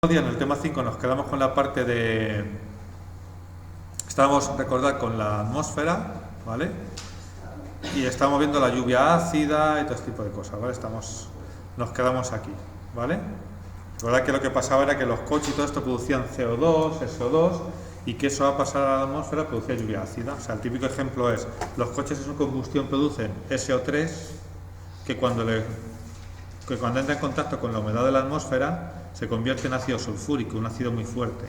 En el tema 5 nos quedamos con la parte de... Estábamos, recordad, con la atmósfera, ¿vale? Y estamos viendo la lluvia ácida y todo este tipo de cosas, ¿vale? Nos quedamos aquí, ¿vale? Recordad que lo que pasaba era que los coches y todo esto producían CO2, SO2, y que eso va a pasar a la atmósfera producía lluvia ácida. O sea, el típico ejemplo es, los coches en su combustión producen SO3, que cuando entra en contacto con la humedad de la atmósfera se convierte en ácido sulfúrico, un ácido muy fuerte,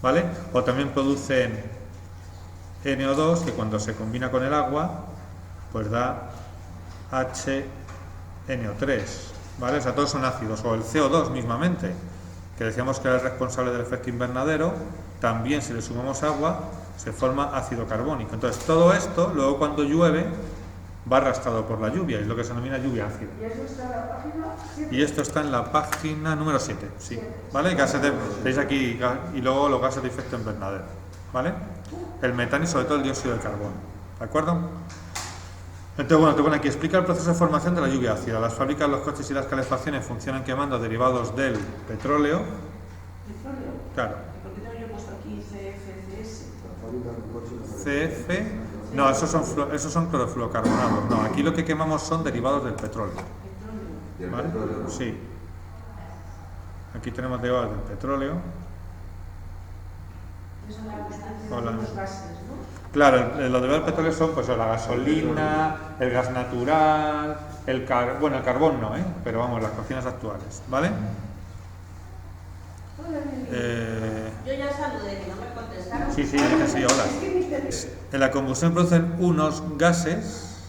¿vale? O también producen NO2, que cuando se combina con el agua pues da HNO3, ¿vale? O sea, todos son ácidos. O el CO2 mismamente, que decíamos que era el responsable del efecto invernadero, también si le sumamos agua se forma ácido carbónico. Entonces todo esto luego cuando llueve va arrastrado por la lluvia, es lo que se denomina lluvia ácida. ¿Y eso está en la página 7? Y esto está en la página número 7, sí, ¿vale? Veis aquí, y luego los gases de efecto invernadero, ¿vale? El metano y sobre todo el dióxido de carbono, ¿de acuerdo? Entonces, bueno, te pone aquí, explica el proceso de formación de la lluvia ácida. Las fábricas, los coches y las calefacciones funcionan quemando derivados del petróleo. ¿Petróleo? Claro. ¿Por qué tengo yo puesto aquí CFCS? CF, no, esos son clorofluorocarbonados. No, aquí lo que quemamos son derivados del petróleo. ¿Vale? Sí. Aquí tenemos derivados del petróleo. Eso es la constancia Hola. de los gases, ¿no? Claro, los derivados del petróleo son pues la gasolina, el gas natural, el carbón no, pero vamos, las cocinas actuales, ¿vale? Yo ya saludé, que no me contestaron. Sí, hola. En la combustión producen unos gases,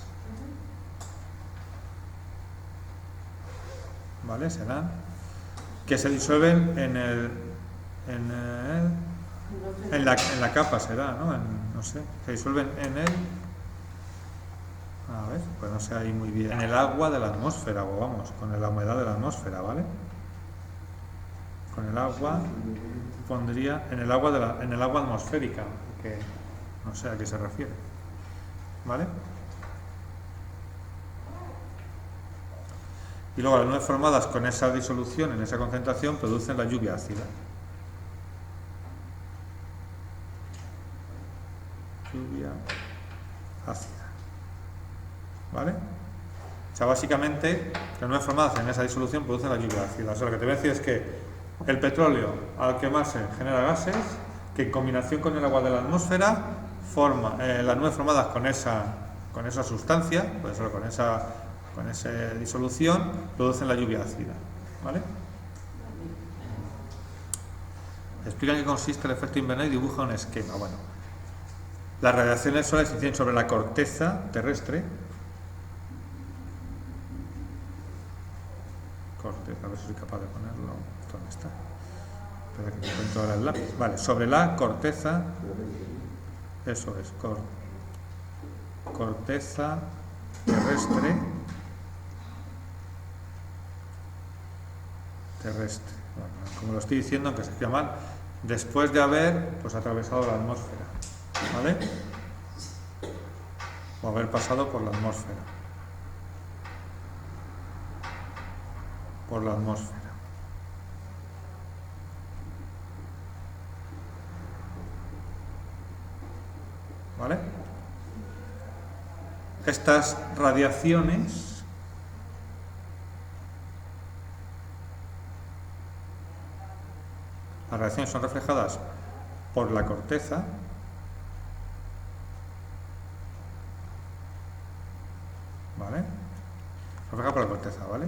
¿vale? Serán, que se disuelven en la capa, será, ¿no? No sé, se disuelven a ver, pues no sé ahí muy bien, en el agua de la atmósfera, o vamos, con la humedad de la atmósfera, ¿vale? Con el agua, pondría en el agua atmosférica, que no sé a qué se refiere, ¿vale? Y luego las nubes formadas con esa disolución, en esa concentración, producen la lluvia ácida. Lluvia ácida, ¿vale? O sea, básicamente, las nubes formadas en esa disolución producen la lluvia ácida. O sea, lo que te voy a decir es que el petróleo, al quemarse, genera gases que en combinación con el agua de la atmósfera forma las nubes formadas con esa sustancia, puede ser con esa disolución, producen la lluvia ácida, ¿vale? Explica en qué consiste el efecto invernadero y dibuja un esquema. Bueno, las radiaciones solares se inciden sobre la corteza terrestre. A ver si soy capaz de ponerlo. ¿Dónde está? Espera que me encuentro ahora el lápiz. Vale, sobre la corteza. Eso es, corteza terrestre. Bueno, como lo estoy diciendo, aunque se escriba mal, después de haber pues atravesado la atmósfera, ¿vale? O haber pasado por la atmósfera. ¿Vale? Estas radiaciones son reflejadas por la corteza, ¿vale? Reflejada por la corteza, ¿vale?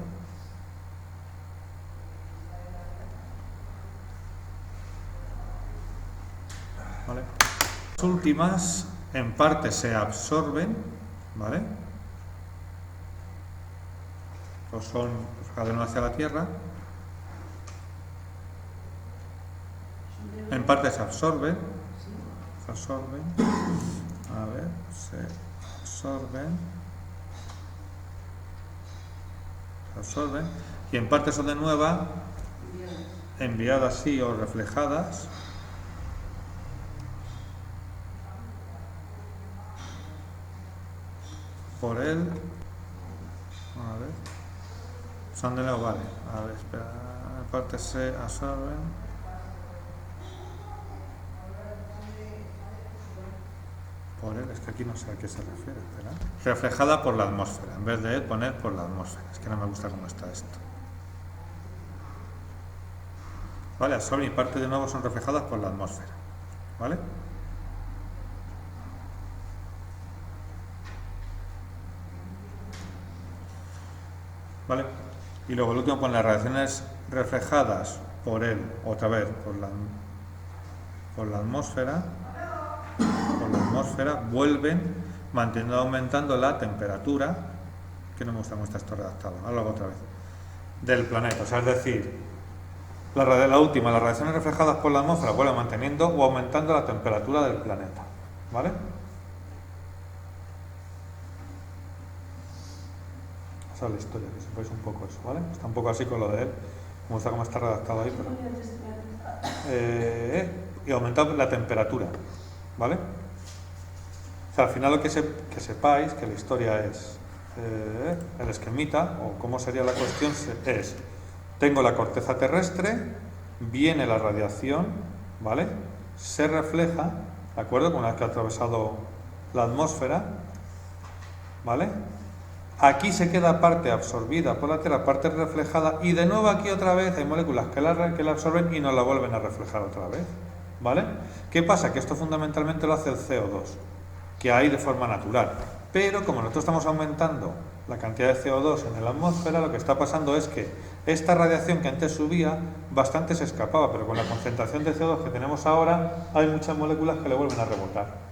¿Vale? Las últimas en parte se absorben, ¿vale? O son reflejadas hacia la Tierra. En parte se absorben, y en parte son de nuevo enviadas sí o reflejadas por él. A ver, son de nuevo, vale. A ver, espera, partes se absorben por él. Es que aquí no sé a qué se refiere, ¿verdad? Reflejada por la atmósfera, en vez de poner por la atmósfera. Es que no me gusta cómo está esto. ¿Vale? Absorben y parte de nuevo son reflejadas por la atmósfera. ¿Vale? ¿Vale? Y luego el último pone las radiaciones reflejadas por él, otra vez, por la atmósfera, vuelven manteniendo aumentando la temperatura, que no me gusta cómo está esto redactado, ahora lo hago otra vez, del planeta. O sea, es decir, la última, las radiaciones reflejadas por la atmósfera vuelven manteniendo o aumentando la temperatura del planeta. ¿Vale? Esa es la historia, que sepáis un poco eso, ¿vale? Está un poco así con lo de él, me gusta cómo está redactado ahí, pero... y aumentar la temperatura, ¿vale? O sea, al final lo que sepáis, que la historia es el esquemita, o cómo sería la cuestión, es: tengo la corteza terrestre, viene la radiación, ¿vale? Se refleja, ¿de acuerdo? Una vez que ha atravesado la atmósfera, ¿vale? Aquí se queda parte absorbida por la Tierra, parte reflejada, y de nuevo aquí otra vez hay moléculas que la absorben y nos la vuelven a reflejar otra vez, ¿vale? ¿Qué pasa? Que esto fundamentalmente lo hace el CO2, que hay de forma natural, pero como nosotros estamos aumentando la cantidad de CO2 en la atmósfera, lo que está pasando es que esta radiación que antes subía, bastante se escapaba, pero con la concentración de CO2 que tenemos ahora, hay muchas moléculas que le vuelven a rebotar.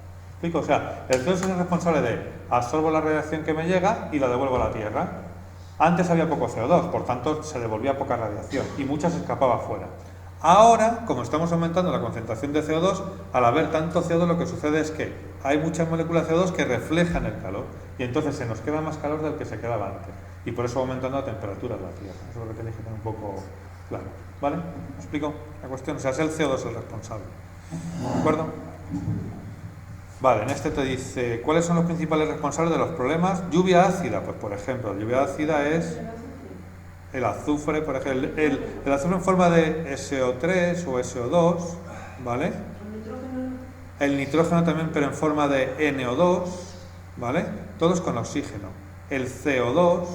O sea, el CO2 es el responsable de absorbo la radiación que me llega y la devuelvo a la Tierra. Antes había poco CO2, por tanto se devolvía poca radiación y mucha se escapaba fuera. Ahora, como estamos aumentando la concentración de CO2, al haber tanto CO2 lo que sucede es que hay muchas moléculas de CO2 que reflejan el calor y entonces se nos queda más calor del que se quedaba antes y por eso va aumentando la temperatura de la Tierra. Eso es lo que tenéis que tener un poco claro, ¿vale? ¿Me explico la cuestión? O sea, es el CO2 el responsable, ¿de acuerdo? Vale, en este te dice, ¿cuáles son los principales responsables de los problemas? Lluvia ácida, pues por ejemplo, lluvia ácida es el azufre, por ejemplo, el azufre en forma de SO3 o SO2, ¿vale? El nitrógeno también, pero en forma de NO2, ¿vale? Todos con oxígeno. El CO2,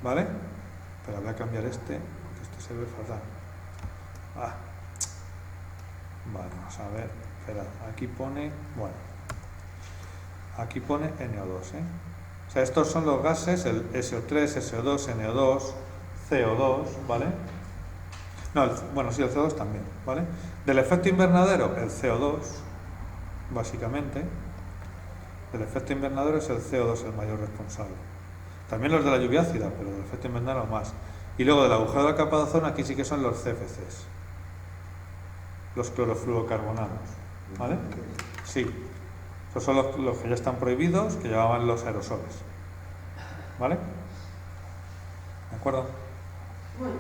¿vale? Pero voy a cambiar este, porque este se ve fatal. Vale, vamos a ver. Espera, aquí pone, bueno, aquí pone NO2, ¿eh? O sea, estos son los gases, el SO3, SO2, NO2, CO2, ¿vale? No, bueno, sí, el CO2 también, ¿vale? Del efecto invernadero, el CO2, básicamente. Del efecto invernadero es el CO2 el mayor responsable. También los de la lluvia ácida, pero del efecto invernadero más. Y luego del agujero de la capa de ozono, aquí sí que son los CFCs, los clorofluorocarbonados. ¿Vale? Sí. Esos son los que ya están prohibidos, que llevaban los aerosoles. ¿Vale? ¿De acuerdo? Bueno.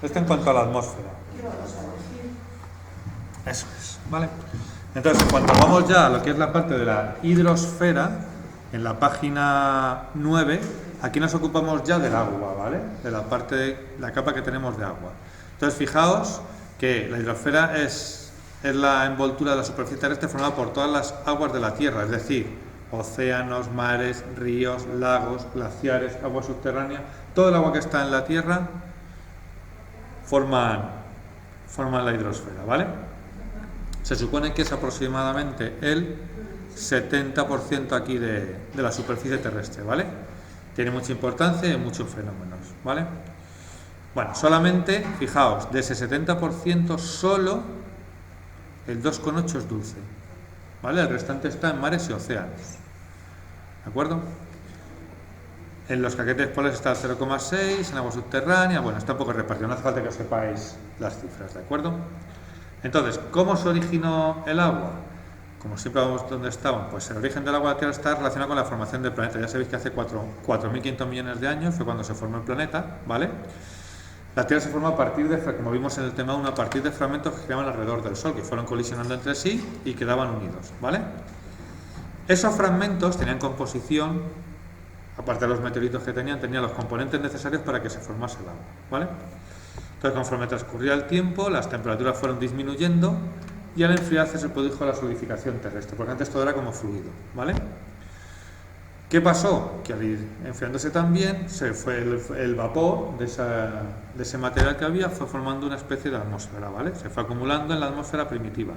Esto en cuanto a la atmósfera. ¿Qué vamos a decir? Eso es. ¿Vale? Entonces, en cuanto vamos ya a lo que es la parte de la hidrosfera, en la página 9, aquí nos ocupamos ya del agua, ¿vale? De la parte de la capa que tenemos de agua. Entonces, fijaos que la hidrosfera es la envoltura de la superficie terrestre formada por todas las aguas de la Tierra, es decir, océanos, mares, ríos, lagos, glaciares, agua subterránea, todo el agua que está en la Tierra forman la hidrosfera, ¿vale? Se supone que es aproximadamente el 70% aquí de la superficie terrestre, ¿vale? Tiene mucha importancia y muchos fenómenos, ¿vale? Bueno, solamente, fijaos, de ese 70% solo el 2,8 es dulce, ¿vale? El restante está en mares y océanos, ¿de acuerdo? En los caquetes polares está el 0,6, en agua subterránea, bueno, está un poco repartido, no hace falta que os sepáis las cifras, ¿de acuerdo? Entonces, ¿cómo se originó el agua? Como siempre vamos donde estaban, pues el origen del agua de la Tierra está relacionado con la formación del planeta. Ya sabéis que hace 4.500 millones de años fue cuando se formó el planeta, ¿vale? La Tierra se forma a partir de, como vimos en el tema 1, a partir de fragmentos que giraban alrededor del Sol, que fueron colisionando entre sí y quedaban unidos, ¿vale? Esos fragmentos tenían composición, aparte de los meteoritos que tenían los componentes necesarios para que se formase el agua, ¿vale? Entonces, conforme transcurría el tiempo, las temperaturas fueron disminuyendo y al enfriarse se produjo la solidificación terrestre, porque antes todo era como fluido, ¿vale? ¿Qué pasó? Que al ir enfriándose también, se fue el vapor de ese material que había, fue formando una especie de atmósfera, ¿vale? Se fue acumulando en la atmósfera primitiva.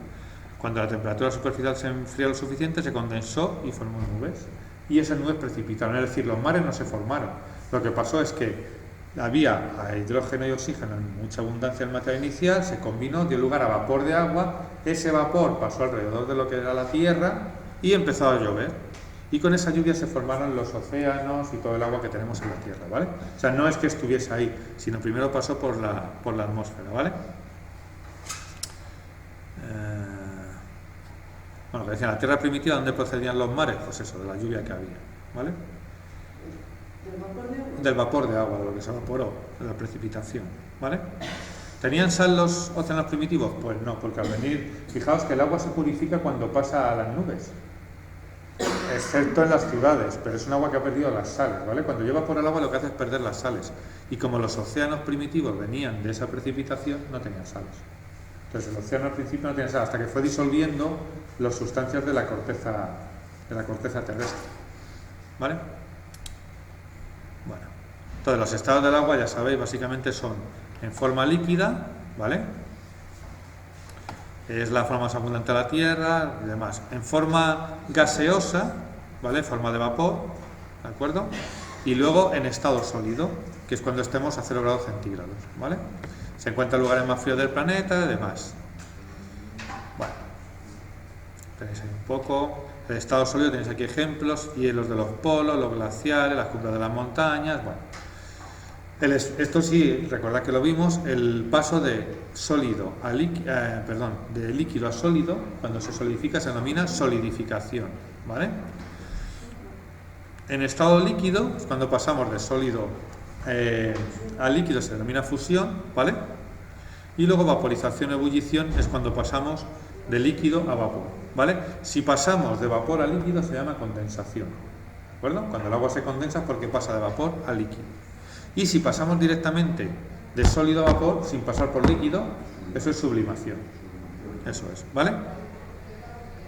Cuando la temperatura superficial se enfrió lo suficiente, se condensó y formó nubes. Y esas nubes precipitaron, es decir, los mares no se formaron. Lo que pasó es que había hidrógeno y oxígeno en mucha abundancia en el material inicial, se combinó, dio lugar a vapor de agua, ese vapor pasó alrededor de lo que era la Tierra y empezó a llover. Y con esa lluvia se formaron los océanos y todo el agua que tenemos en la Tierra, ¿vale? O sea, no es que estuviese ahí, sino primero pasó por la atmósfera, ¿vale? Bueno, que decían, la Tierra primitiva, ¿dónde procedían los mares? Pues eso, de la lluvia que había, ¿vale? ¿Del vapor de agua? Del vapor de agua, de lo que se evaporó, de la precipitación, ¿vale? ¿Tenían sal los océanos primitivos? Pues no, porque al venir, fijaos que el agua se purifica cuando pasa a las nubes, excepto en las ciudades, pero es un agua que ha perdido las sales, ¿vale? Cuando lleva por el agua lo que hace es perder las sales, y como los océanos primitivos venían de esa precipitación, no tenían sales. Entonces el océano al principio no tenía sal, hasta que fue disolviendo las sustancias de la corteza terrestre, ¿vale? Bueno, entonces los estados del agua, ya sabéis, básicamente son en forma líquida, ¿vale? Es la forma más abundante de la Tierra y demás. En forma gaseosa, ¿vale? En forma de vapor, ¿de acuerdo? Y luego en estado sólido, que es cuando estemos a 0 grados centígrados, ¿vale? Se encuentra en lugares más fríos del planeta y demás. Bueno, tenéis ahí un poco. El estado sólido tenéis aquí ejemplos, hielos de los polos, los glaciares, las cumbres de las montañas, bueno. Esto sí, recordad que lo vimos, el paso de sólido a de líquido a sólido, cuando se solidifica se denomina solidificación, ¿vale? En estado líquido, cuando pasamos de sólido a líquido, se denomina fusión, ¿vale? Y luego vaporización, ebullición es cuando pasamos de líquido a vapor, ¿vale? Si pasamos de vapor a líquido se llama condensación, ¿de acuerdo? Cuando el agua se condensa es porque pasa de vapor a líquido. Y si pasamos directamente de sólido a vapor, sin pasar por líquido, eso es sublimación. Eso es, ¿vale?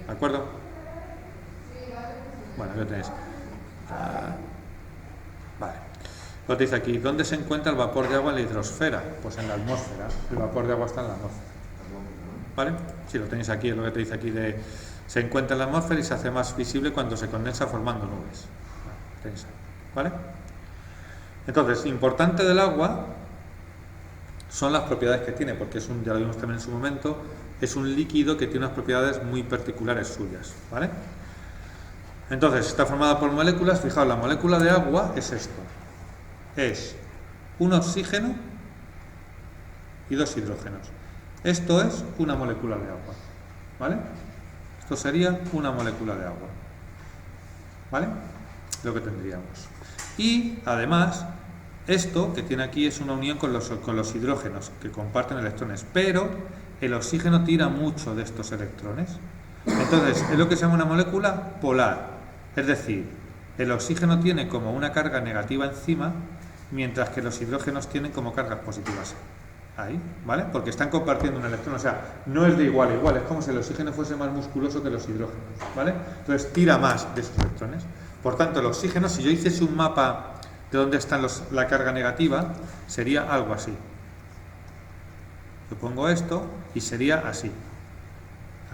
¿De acuerdo? Bueno, ¿qué tenéis? Vale. Lo dice aquí, ¿dónde se encuentra el vapor de agua en la hidrosfera? Pues en la atmósfera. El vapor de agua está en la atmósfera. ¿Vale? Si lo tenéis aquí, es lo que te dice aquí de... Se encuentra en la atmósfera y se hace más visible cuando se condensa formando nubes. Tenéis ahí, ¿vale? Entonces, importante del agua son las propiedades que tiene, porque ya lo vimos también en su momento, es un líquido que tiene unas propiedades muy particulares suyas, ¿vale? Entonces, está formada por moléculas. Fijaos, la molécula de agua es esto. Es un oxígeno y 2 hidrógenos. Esto es una molécula de agua, ¿vale? Esto sería una molécula de agua, ¿vale? Lo que tendríamos. Y además, esto que tiene aquí es una unión con los hidrógenos que comparten electrones, pero el oxígeno tira mucho de estos electrones. Entonces, es lo que se llama una molécula polar, es decir, el oxígeno tiene como una carga negativa encima, mientras que los hidrógenos tienen como cargas positivas ahí, ¿vale? Porque están compartiendo un electrón, o sea, no es de igual a igual, es como si el oxígeno fuese más musculoso que los hidrógenos, ¿vale? Entonces tira más de esos electrones. Por tanto, el oxígeno, si yo hiciese un mapa de dónde está la carga negativa, sería algo así. Yo pongo esto y sería así.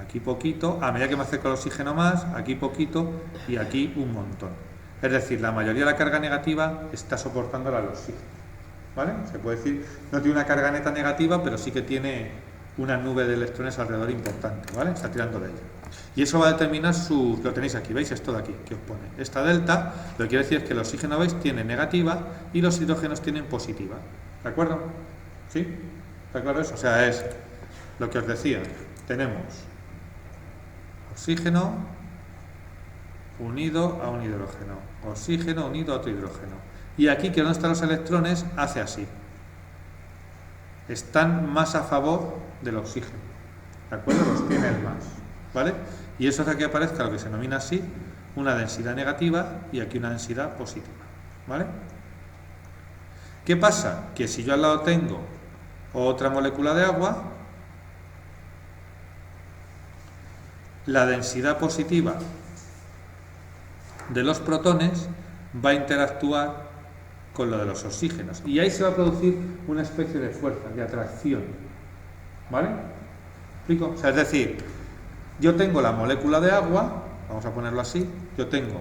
Aquí poquito, a medida que me acerco al oxígeno más, aquí poquito y aquí un montón. Es decir, la mayoría de la carga negativa está soportándola al oxígeno, ¿vale? Se puede decir, no tiene una carga neta negativa, pero sí que tiene una nube de electrones alrededor importante, ¿vale? Está tirando de ella. Y eso va a determinar lo tenéis aquí, ¿veis? Esto de aquí, que os pone. Esta delta, lo que quiere decir es que el oxígeno, ¿veis? Tiene negativa y los hidrógenos tienen positiva. ¿De acuerdo? ¿Sí? ¿Está claro eso? O sea, es lo que os decía. Tenemos oxígeno unido a un hidrógeno. Oxígeno unido a otro hidrógeno. Y aquí, que donde están los electrones, hace así. Están más a favor del oxígeno. ¿De acuerdo? Los tiene el más. ¿Vale? Y eso hace que aparezca lo que se denomina así, una densidad negativa y aquí una densidad positiva, ¿vale? ¿Qué pasa? Que si yo al lado tengo otra molécula de agua, la densidad positiva de los protones va a interactuar con lo de los oxígenos y ahí se va a producir una especie de fuerza, de atracción, ¿vale? ¿Me explico? O sea, es decir, yo tengo la molécula de agua, vamos a ponerlo así, yo tengo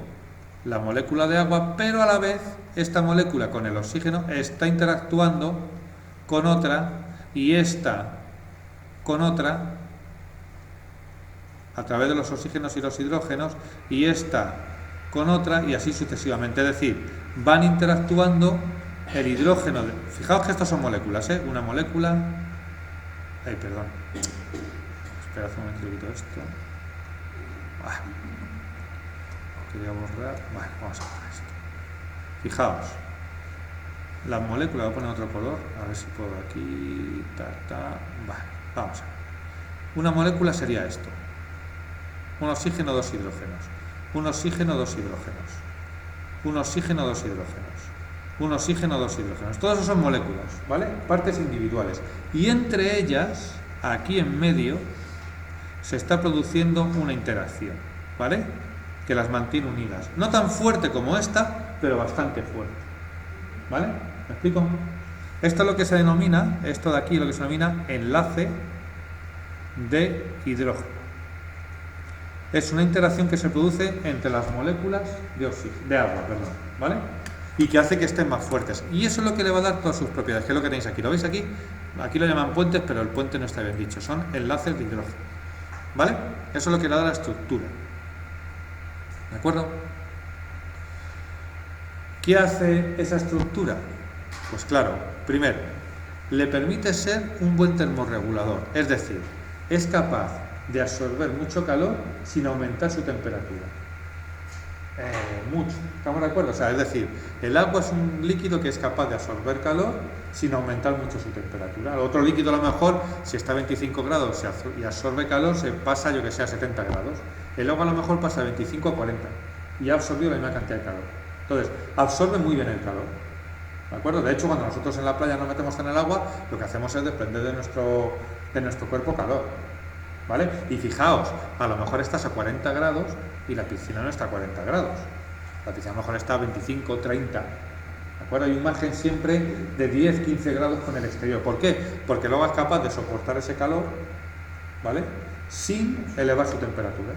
la molécula de agua, pero a la vez esta molécula con el oxígeno está interactuando con otra y esta con otra a través de los oxígenos y los hidrógenos y esta con otra y así sucesivamente. Es decir, van interactuando el hidrógeno. Fijaos que estas son moléculas, ¿eh? Una molécula... Ay, perdón. Esperad un momento, quito esto. Quería borrar. Bueno, vamos a poner esto. Fijaos. La molécula, voy a poner otro color. A ver si puedo aquí. Vale, vamos a ver. Una molécula sería esto. Un oxígeno, dos hidrógenos. Un oxígeno, dos hidrógenos. Un oxígeno, dos hidrógenos. Un oxígeno, dos hidrógenos. Todas esas son moléculas, ¿vale? Partes individuales. Y entre ellas, aquí en medio, se está produciendo una interacción, ¿vale? Que las mantiene unidas. No tan fuerte como esta, pero bastante fuerte. ¿Vale? ¿Me explico? Esto es lo que se denomina, esto de aquí lo que se denomina enlace de hidrógeno. Es una interacción que se produce entre las moléculas de agua, perdón, ¿vale? Y que hace que estén más fuertes. Y eso es lo que le va a dar todas sus propiedades, que es lo que tenéis aquí. ¿Lo veis aquí? Aquí lo llaman puentes, pero el puente no está bien dicho. Son enlaces de hidrógeno, ¿vale? Eso es lo que le da la estructura. ¿De acuerdo? ¿Qué hace esa estructura? Pues claro, primero, le permite ser un buen termorregulador. Es decir, es capaz de absorber mucho calor sin aumentar su temperatura. Mucho, ¿estamos de acuerdo? O sea, es decir, el agua es un líquido que es capaz de absorber calor sin aumentar mucho su temperatura. Otro líquido a lo mejor, si está a 25 grados y absorbe calor, se pasa, yo que sé, a 70 grados. El agua a lo mejor pasa de 25 a 40 y ha absorbido la misma cantidad de calor. Entonces, absorbe muy bien el calor. ¿De acuerdo? De hecho, cuando nosotros en la playa nos metemos en el agua, lo que hacemos es desprender de nuestro cuerpo calor. ¿Vale? Y fijaos, a lo mejor estás a 40 grados y la piscina no está a 40 grados. La piscina a lo mejor está a 25, 30. ¿De acuerdo? Hay un margen siempre de 10, 15 grados con el exterior. ¿Por qué? Porque el agua es capaz de soportar ese calor, ¿vale? Sin elevar su temperatura.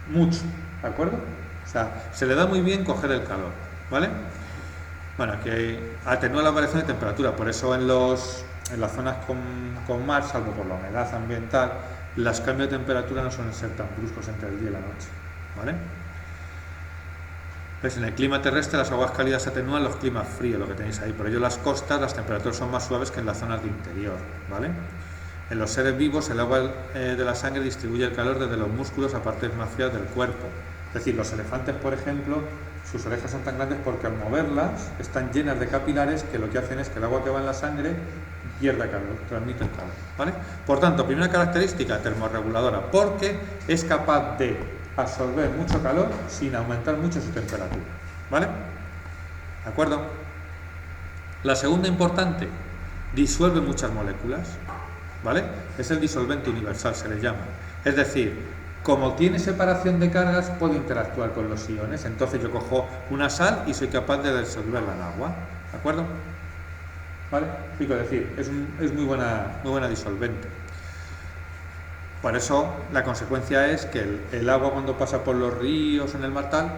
Mucho, ¿de acuerdo? O sea, se le da muy bien coger el calor, ¿vale? Bueno, que atenúa la variación de temperatura, por eso en las zonas con mar, salvo por la humedad ambiental, los cambios de temperatura no suelen ser tan bruscos entre el día y la noche, ¿vale? Pues en el clima terrestre las aguas cálidas atenúan los climas fríos, lo que tenéis ahí, por ello las costas las temperaturas son más suaves que en las zonas de interior, ¿vale? En los seres vivos el agua de la sangre distribuye el calor desde los músculos a partes más frías del cuerpo. Es decir, los elefantes, por ejemplo, sus orejas son tan grandes porque al moverlas están llenas de capilares que lo que hacen es que el agua que va en la sangre pierda calor, transmite el calor, ¿vale? Por tanto, primera característica, termorreguladora, porque es capaz de absorber mucho calor sin aumentar mucho su temperatura, ¿vale? ¿De acuerdo? La segunda importante, disuelve muchas moléculas, ¿vale? Es el disolvente universal, se le llama. Es decir, como tiene separación de cargas, puede interactuar con los iones. Entonces yo cojo una sal y soy capaz de disolverla en agua, ¿de acuerdo? ¿Vale? Fico, es decir, es muy buena disolvente. Por eso la consecuencia es que el agua cuando pasa por los ríos en el mar tal,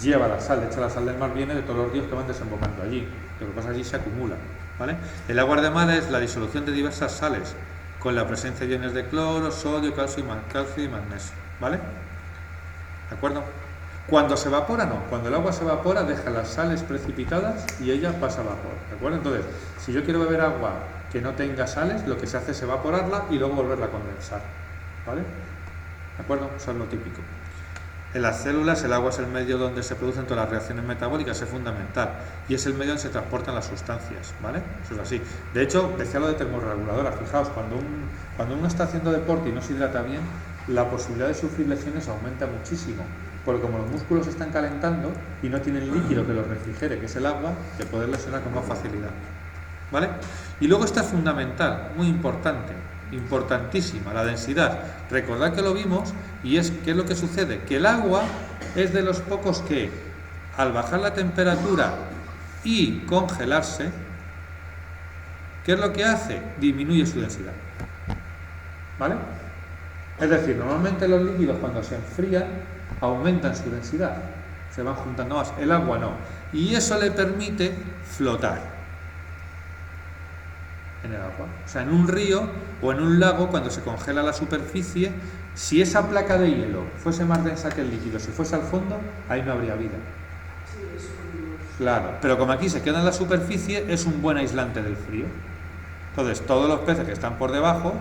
lleva la sal. De hecho, la sal del mar viene de todos los ríos que van desembocando allí. Lo que pasa allí se acumula, ¿vale? El agua de mar es la disolución de diversas sales con la presencia de iones de cloro, sodio, calcio y magnesio, ¿vale? ¿De acuerdo? Cuando se evapora, no. Cuando el agua se evapora, deja las sales precipitadas y ella pasa a vapor, ¿de acuerdo? Entonces, si yo quiero beber agua que no tenga sales, lo que se hace es evaporarla y luego volverla a condensar, ¿vale? ¿De acuerdo? Eso es lo típico. En las células el agua es el medio donde se producen todas las reacciones metabólicas, es fundamental, y es el medio donde se transportan las sustancias, ¿vale? Eso es así. De hecho, decía lo de termorreguladora, fijaos, cuando uno está haciendo deporte y no se hidrata bien, la posibilidad de sufrir lesiones aumenta muchísimo, porque como los músculos se están calentando y no tienen líquido que los refrigere, que es el agua, te puedes lesionar con más facilidad, ¿vale? Y luego esta es fundamental, muy importante, importantísima, la densidad. Recordad que lo vimos y ¿qué es lo que sucede? Que el agua es de los pocos que, al bajar la temperatura y congelarse, ¿qué es lo que hace? Disminuye su densidad. ¿Vale? Es decir, normalmente los líquidos cuando se enfrían aumentan su densidad, se van juntando más, el agua no. Y eso le permite flotar en el agua. O sea, en un río o en un lago, cuando se congela la superficie, si esa placa de hielo fuese más densa que el líquido, si fuese al fondo, ahí no habría vida. Claro, pero como aquí se queda en la superficie, es un buen aislante del frío. Entonces, todos los peces que están por debajo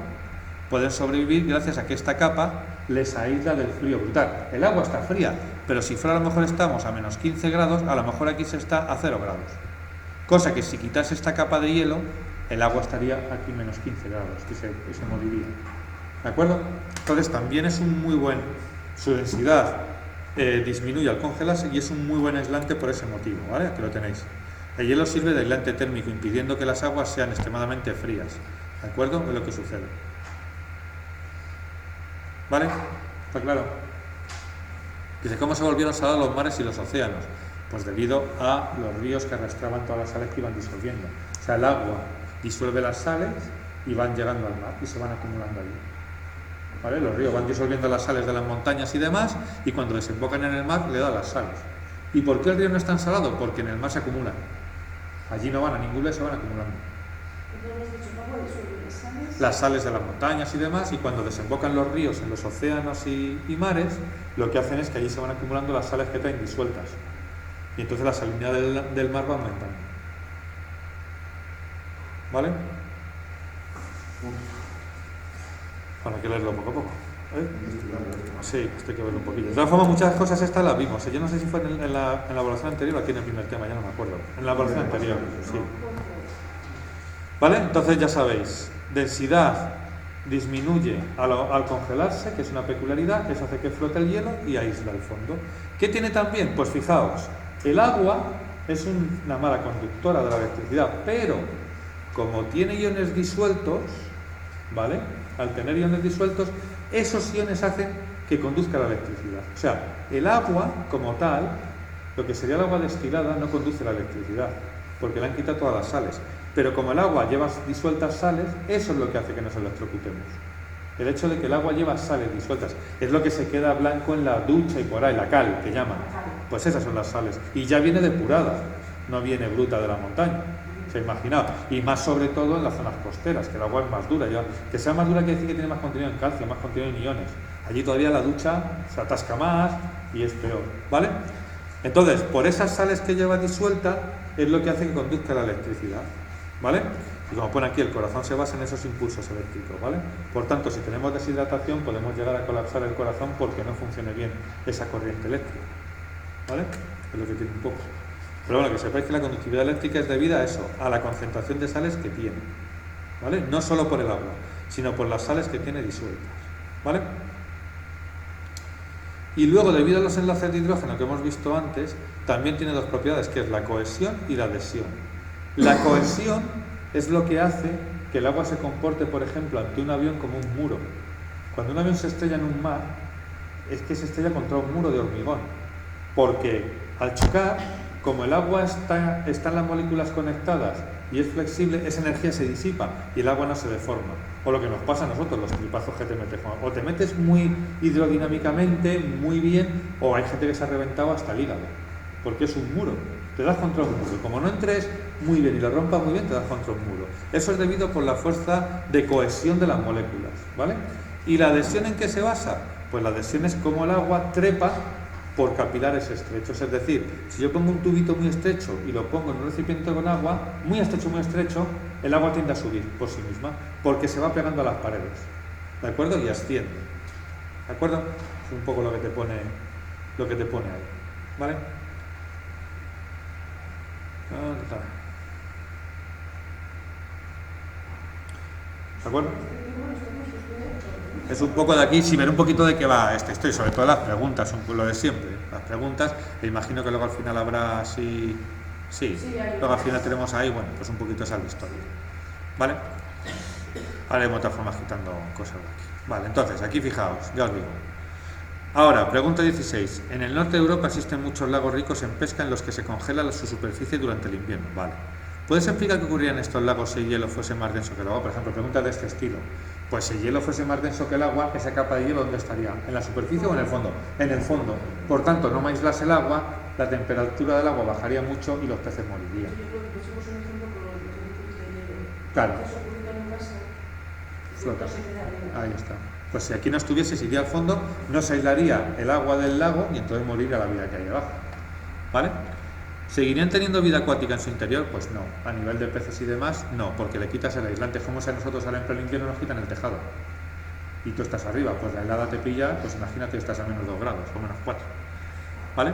pueden sobrevivir gracias a que esta capa les aísla del frío brutal. El agua está fría, pero si fuera a lo mejor estamos a menos 15 grados, a lo mejor aquí se está a 0 grados. Cosa que si quitase esta capa de hielo, el agua estaría aquí menos 15 grados, que se moriría. ¿De acuerdo? Entonces también es un muy buen, su densidad disminuye al congelarse y es un muy buen aislante por ese motivo, ¿vale? Aquí lo tenéis. El hielo sirve de aislante térmico, impidiendo que las aguas sean extremadamente frías. ¿De acuerdo? Es lo que sucede. ¿Vale? ¿Está claro? Dice, ¿cómo se volvieron salados los mares y los océanos? Pues debido a los ríos que arrastraban todas las sales que iban disolviendo. O sea, el agua disuelve las sales y van llegando al mar y se van acumulando allí. ¿Vale? Los ríos van disolviendo las sales de las montañas y demás, y cuando desembocan en el mar le da las sales. ¿Y por qué el río no es tan salado? Porque en el mar se acumulan. Allí no van a ningún lado, se van acumulando. Las sales de las montañas y demás, y cuando desembocan los ríos en los océanos y mares, lo que hacen es que allí se van acumulando las sales que traen disueltas. Y entonces la salinidad del mar va aumentando. ¿Vale? Bueno, hay que leerlo poco a poco. Sí, esto hay que verlo un poquillo. De todas formas, muchas cosas estas las vimos. Yo no sé si fue en la evaluación anterior o aquí en el primer tema, ya no me acuerdo. En la evaluación anterior, sí. ¿Vale? Entonces ya sabéis, densidad disminuye al congelarse, que es una peculiaridad, eso hace que flote el hielo y aísla el fondo. ¿Qué tiene también? Pues fijaos, el agua es una mala conductora de la electricidad, pero como tiene iones disueltos, ¿vale? Al tener iones disueltos, esos iones hacen que conduzca la electricidad. O sea, el agua como tal, lo que sería el agua destilada, no conduce la electricidad, porque le han quitado todas las sales. Pero como el agua lleva disueltas sales, eso es lo que hace que nos electrocutemos. El hecho de que el agua lleva sales disueltas es lo que se queda blanco en la ducha y por ahí, la cal, que llaman. Pues esas son las sales. Y ya viene depurada, no viene bruta de la montaña. Se imagina. Y más sobre todo en las zonas costeras, que el agua es más dura. Que sea más dura quiere decir que tiene más contenido en calcio, más contenido en iones. Allí todavía la ducha se atasca más y es peor. ¿Vale? Entonces, por esas sales que lleva disuelta, es lo que hace que conduzca la electricidad. ¿Vale? Y como pone aquí, el corazón se basa en esos impulsos eléctricos, ¿vale? Por tanto, si tenemos deshidratación, podemos llegar a colapsar el corazón porque no funcione bien esa corriente eléctrica, ¿vale? Es lo que tiene un poco. Pero bueno, que sepáis que la conductividad eléctrica es debida a eso, a la concentración de sales que tiene, ¿vale? No solo por el agua, sino por las sales que tiene disueltas, ¿vale? Y luego, debido a los enlaces de hidrógeno que hemos visto antes, también tiene dos propiedades, que es la cohesión y la adhesión. La cohesión es lo que hace que el agua se comporte, por ejemplo, ante un avión como un muro. Cuando un avión se estrella en un mar, es que se estrella contra un muro de hormigón, porque al chocar, como el agua están las moléculas conectadas y es flexible, esa energía se disipa y el agua no se deforma. O lo que nos pasa a nosotros, los tripazos que te metes. O te metes muy hidrodinámicamente, muy bien, o hay gente que se ha reventado hasta el hígado, porque es un muro. Te das contra un muro. Como no entres muy bien y lo rompas muy bien, te das contra un muro. Eso es debido por la fuerza de cohesión de las moléculas, ¿vale? ¿Y la adhesión en qué se basa? Pues la adhesión es como el agua trepa por capilares estrechos. Es decir, si yo pongo un tubito muy estrecho y lo pongo en un recipiente con agua, muy estrecho, el agua tiende a subir por sí misma, porque se va pegando a las paredes, ¿de acuerdo? Y asciende, ¿de acuerdo? Es un poco lo que te pone ahí, ¿vale? ¿De acuerdo? Es un poco de aquí, si ver un poquito de qué va esto y sobre todo las preguntas, lo de siempre. Las preguntas, e imagino que luego al final habrá así. Sí, luego al final tenemos ahí, bueno, pues un poquito esa historia. ¿vale? Haremos de otra forma quitando cosas de aquí. Vale, entonces, aquí fijaos, ya os digo. Ahora, pregunta 16. En el norte de Europa existen muchos lagos ricos en pesca en los que se congela su superficie durante el invierno. Vale. ¿Puedes explicar qué ocurriría en estos lagos si el hielo fuese más denso que el agua? Por ejemplo, preguntas de este estilo. Pues si el hielo fuese más denso que el agua, esa capa de hielo, ¿dónde estaría? ¿En la superficie o en el fondo? En el fondo. Por tanto, no me aislase el agua, la temperatura del agua bajaría mucho y los peces morirían. Yo creo que pusimos un ejemplo con lo de hielo. Claro. Eso ocurre en casa. Flota. Se queda arriba. Ahí está. Pues si aquí no estuviese, se iría al fondo, no se aislaría el agua del lago y entonces moriría la vida que hay abajo. ¿Vale? ¿Seguirían teniendo vida acuática en su interior? Pues no. A nivel de peces y demás, no, porque le quitas el aislante. Como si a nosotros ahora en pleno invierno nos quitan el tejado. Y tú estás arriba, pues la helada te pilla, pues imagínate estás a menos 2 grados o menos 4. ¿Vale?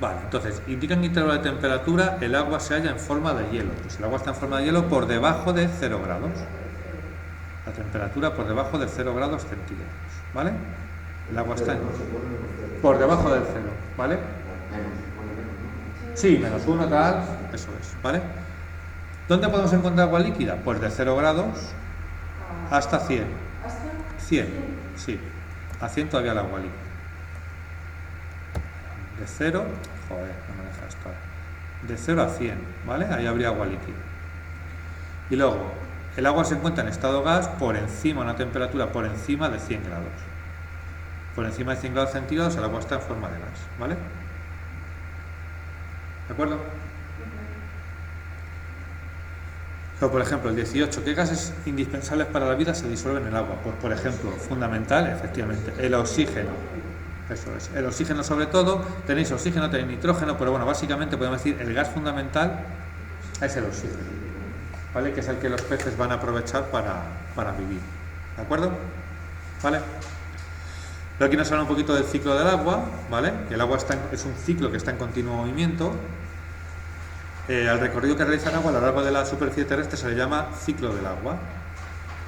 Vale, entonces, indican intervalo de temperatura, el agua se halla en forma de hielo. Pues el agua está en forma de hielo por debajo de 0 grados. La temperatura por debajo de 0 grados centígrados, ¿vale? El agua está por debajo del 0, ¿vale? Sí, -1 tal, eso es, ¿vale? ¿Dónde podemos encontrar agua líquida? Pues de 0 grados hasta 100. ¿Hasta? 100, sí. A 100 todavía el agua líquida. De 0, joder, no me deja esto ahora. De 0 a 100, ¿vale? Ahí habría agua líquida. Y luego, el agua se encuentra en estado gas por encima, una temperatura por encima de 100 grados. Por encima de 100 grados centígrados el agua está en forma de gas, ¿vale? ¿De acuerdo? O por ejemplo, el 18, ¿qué gases indispensables para la vida se disuelven en el agua? Pues por ejemplo, fundamental, efectivamente, el oxígeno. Eso es, el oxígeno sobre todo, tenéis oxígeno, tenéis nitrógeno, pero bueno, básicamente podemos decir el gas fundamental es el oxígeno, ¿vale? Que es el que los peces van a aprovechar para vivir, ¿de acuerdo? ¿Vale? Luego aquí nos habla un poquito del ciclo del agua, ¿vale? El agua es un ciclo que está en continuo movimiento. Al recorrido que realiza el agua a lo largo de la superficie terrestre se le llama ciclo del agua.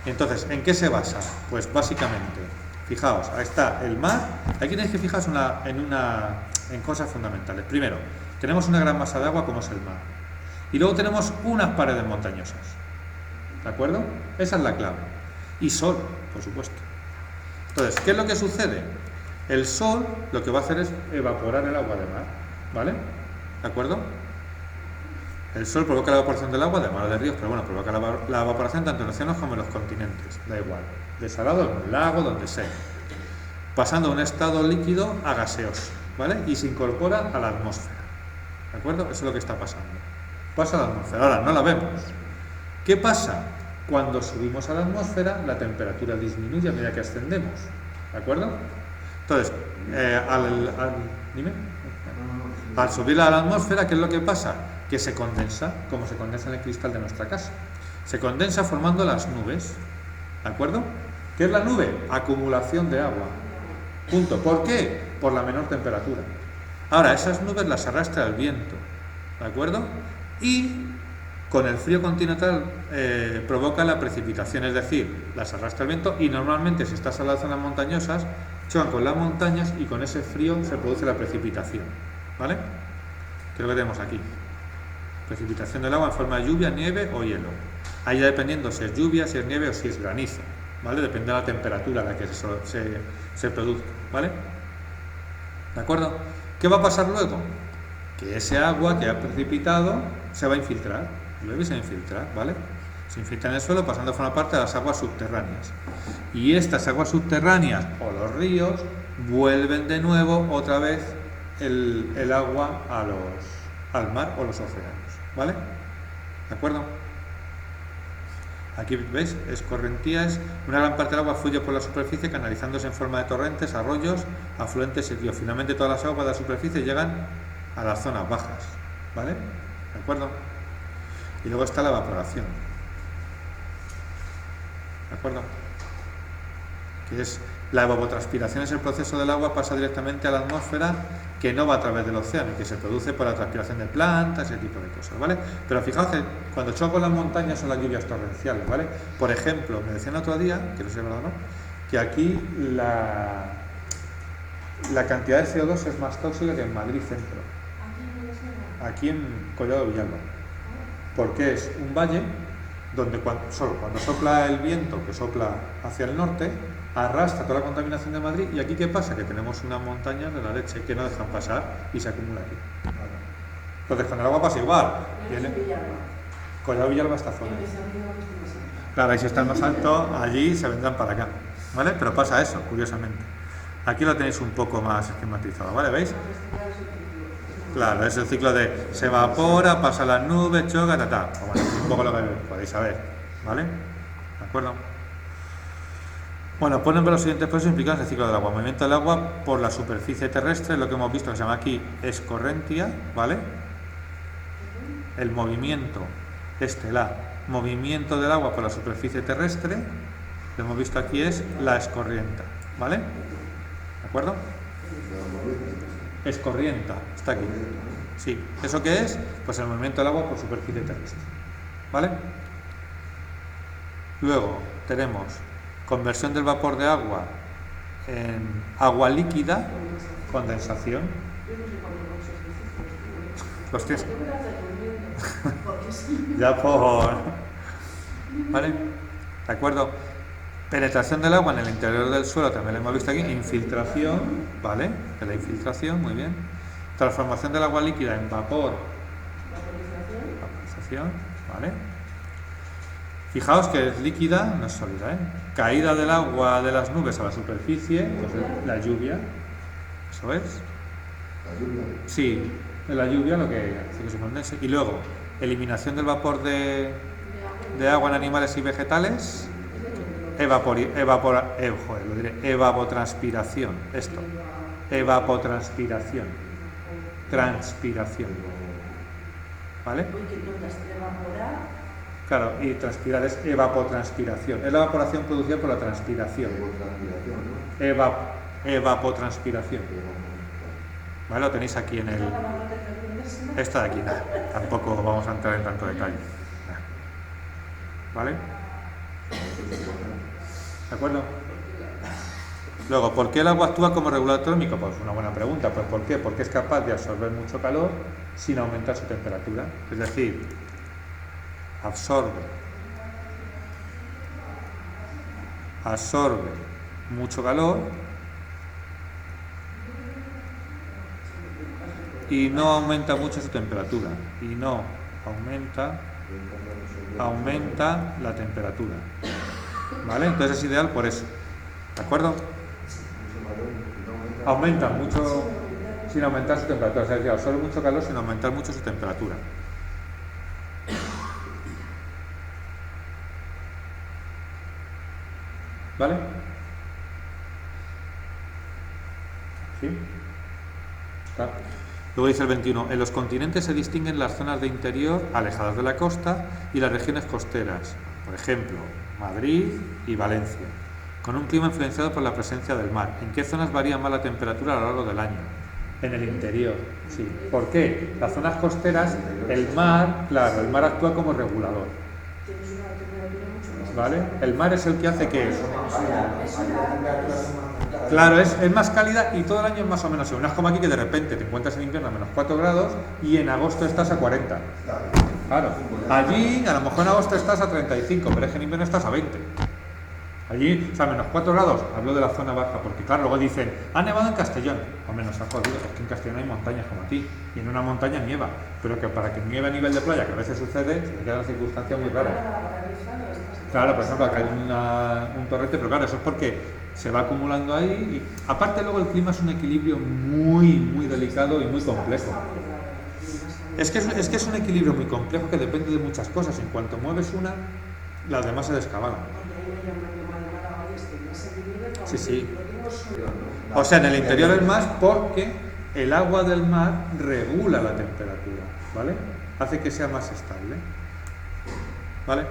Entonces, ¿en qué se basa? Pues básicamente, fijaos, ahí está el mar. Aquí tenéis que fijaros en cosas fundamentales. Primero, tenemos una gran masa de agua como es el mar. Y luego tenemos unas paredes montañosas. ¿De acuerdo? Esa es la clave. Y sol, por supuesto. Entonces, ¿qué es lo que sucede? El sol lo que va a hacer es evaporar el agua del mar. ¿Vale? ¿De acuerdo? El sol provoca la evaporación del agua de mar o de ríos, pero bueno, provoca la evaporación tanto en los océanos como en los continentes. Da igual. Desalado en un lago, donde sea. Pasando de un estado líquido a gaseoso. ¿Vale? Y se incorpora a la atmósfera. ¿De acuerdo? Eso es lo que está pasando. Pasa a la atmósfera. Ahora, no la vemos. ¿Qué pasa? Cuando subimos a la atmósfera, la temperatura disminuye a medida que ascendemos. ¿De acuerdo? Entonces, al subir a la atmósfera, ¿qué es lo que pasa? Que se condensa, como se condensa en el cristal de nuestra casa. Se condensa formando las nubes. ¿De acuerdo? ¿Qué es la nube? Acumulación de agua. Punto. ¿Por qué? Por la menor temperatura. Ahora, esas nubes las arrastra el viento. ¿De acuerdo? Y con el frío continental provoca la precipitación, es decir, las arrastra el viento y normalmente si estás en las zonas montañosas chocan con las montañas y con ese frío se produce la precipitación, ¿vale? Que es lo que tenemos aquí. Precipitación del agua en forma de lluvia, nieve o hielo. Ahí ya dependiendo si es lluvia, si es nieve o si es granizo, ¿vale? Depende de la temperatura a la que se produzca, ¿vale? ¿De acuerdo? ¿Qué va a pasar luego? Que ese agua que ha precipitado se va a infiltrar, llueve y se va a infiltrar, ¿vale? Se infiltra en el suelo pasando a formar parte de las aguas subterráneas. Y estas aguas subterráneas o los ríos vuelven de nuevo otra vez el agua al mar o los océanos, ¿vale? ¿De acuerdo? Aquí veis, escorrentías, una gran parte del agua fluye por la superficie canalizándose en forma de torrentes, arroyos, afluentes y ríos. Finalmente todas las aguas de la superficie llegan a las zonas bajas, ¿vale? ¿De acuerdo? Y luego está la evaporación, ¿de acuerdo? Que es la evapotranspiración, es el proceso del agua pasa directamente a la atmósfera que no va a través del océano y que se produce por la transpiración de plantas, ese tipo de cosas, ¿vale? Pero fijaos que cuando choco con las montañas son las lluvias torrenciales, ¿vale? Por ejemplo, me decían otro día, que no sé verdad o no, que aquí la cantidad de CO2 es más tóxica que en Madrid centro. Aquí en Collado Villalba. porque es un valle donde solo cuando sopla el viento, que sopla hacia el norte, arrastra toda la contaminación de Madrid. ¿Y aquí qué pasa? Que tenemos unas montañas de la leche que no dejan pasar y se acumula aquí. Entonces con el agua pasa igual. Collado Villalba esta zona. Claro, ahí si está más alto, allí se vendrán para acá, ¿vale? Pero pasa eso, curiosamente. Aquí lo tenéis un poco más esquematizado, ¿vale? ¿Veis? Claro, es el ciclo de se evapora, pasa las nubes, choca, ta. Bueno, es un poco lo que podéis saber, ¿vale? ¿De acuerdo? Bueno, ponen los siguientes procesos implicados en el ciclo del agua. Movimiento del agua por la superficie terrestre, lo que hemos visto que se llama aquí escorrentia, ¿vale? El movimiento estelar. Movimiento del agua por la superficie terrestre, lo hemos visto aquí, es la escorrienta, ¿vale? ¿De acuerdo? Escorrienta, está aquí. Sí, ¿eso qué es? Pues el movimiento del agua por superficie terrestre, ¿vale? Luego tenemos conversión del vapor de agua en agua líquida, condensación. Hostias. Ya por... ¿Vale? ¿De acuerdo? Penetración del agua en el interior del suelo, también lo hemos visto aquí. Infiltración, ¿vale? De la infiltración, muy bien. Transformación del agua líquida en vapor. Vaporización, ¿vale? Fijaos que es líquida, no es sólida, ¿eh? Caída del agua de las nubes a la superficie, pues la lluvia. ¿Eso es? ¿La lluvia? Sí, de la lluvia lo que hace que se condense. Y luego, eliminación del vapor de agua en animales y vegetales. Evapotranspiración. Esto. Evapotranspiración. Transpiración. ¿Vale? Claro, y transpirar es evapotranspiración. Es la evaporación producida por la transpiración. Evapotranspiración. ¿Vale? Lo tenéis aquí en el... Esta de aquí, nada. Tampoco vamos a entrar en tanto detalle. ¿Vale? ¿De acuerdo? Luego, ¿por qué el agua actúa como regulador térmico? Pues una buena pregunta. Pues ¿por qué? Porque es capaz de absorber mucho calor sin aumentar su temperatura. Es decir, absorbe mucho calor y no aumenta mucho su temperatura. Y no aumenta la temperatura. ¿Vale? Entonces es ideal por eso. ¿De acuerdo? Aumenta mucho sin aumentar su temperatura. O sea, absorbe mucho calor sin aumentar mucho su temperatura. ¿Vale? ¿Sí? Está. Luego dice el 21. En los continentes se distinguen las zonas de interior alejadas de la costa y las regiones costeras. Por ejemplo, Madrid y Valencia, con un clima influenciado por la presencia del mar. ¿En qué zonas varía más la temperatura a lo largo del año? En el interior, sí. ¿Por qué? Las zonas costeras, el mar, claro, el mar actúa como regulador. ¿Vale? El mar es el que hace que... Claro, es más cálida y todo el año es más o menos igual. No es como aquí que de repente te encuentras en invierno a menos 4 grados y en agosto estás a 40. Claro. Allí, a lo mejor en agosto estás a 35, pero es que en invierno estás a 20. Allí, o sea, menos 4 grados, hablo de la zona baja, porque claro, luego dicen, ha nevado en Castellón. Hombre, nos ha jodido, es que en Castellón hay montañas como aquí, y en una montaña nieva, pero que para que nieve a nivel de playa, que a veces sucede, se queda una circunstancia muy rara. Claro, por ejemplo, acá hay un torrente, pero claro, eso es porque se va acumulando ahí, y aparte luego el clima es un equilibrio muy delicado y muy complejo. Es que es un equilibrio muy complejo que depende de muchas cosas, en cuanto mueves una, las demás se descabalan. Sí, sí. O sea, en el interior es más porque el agua del mar regula la temperatura, ¿vale? Hace que sea más estable, ¿vale?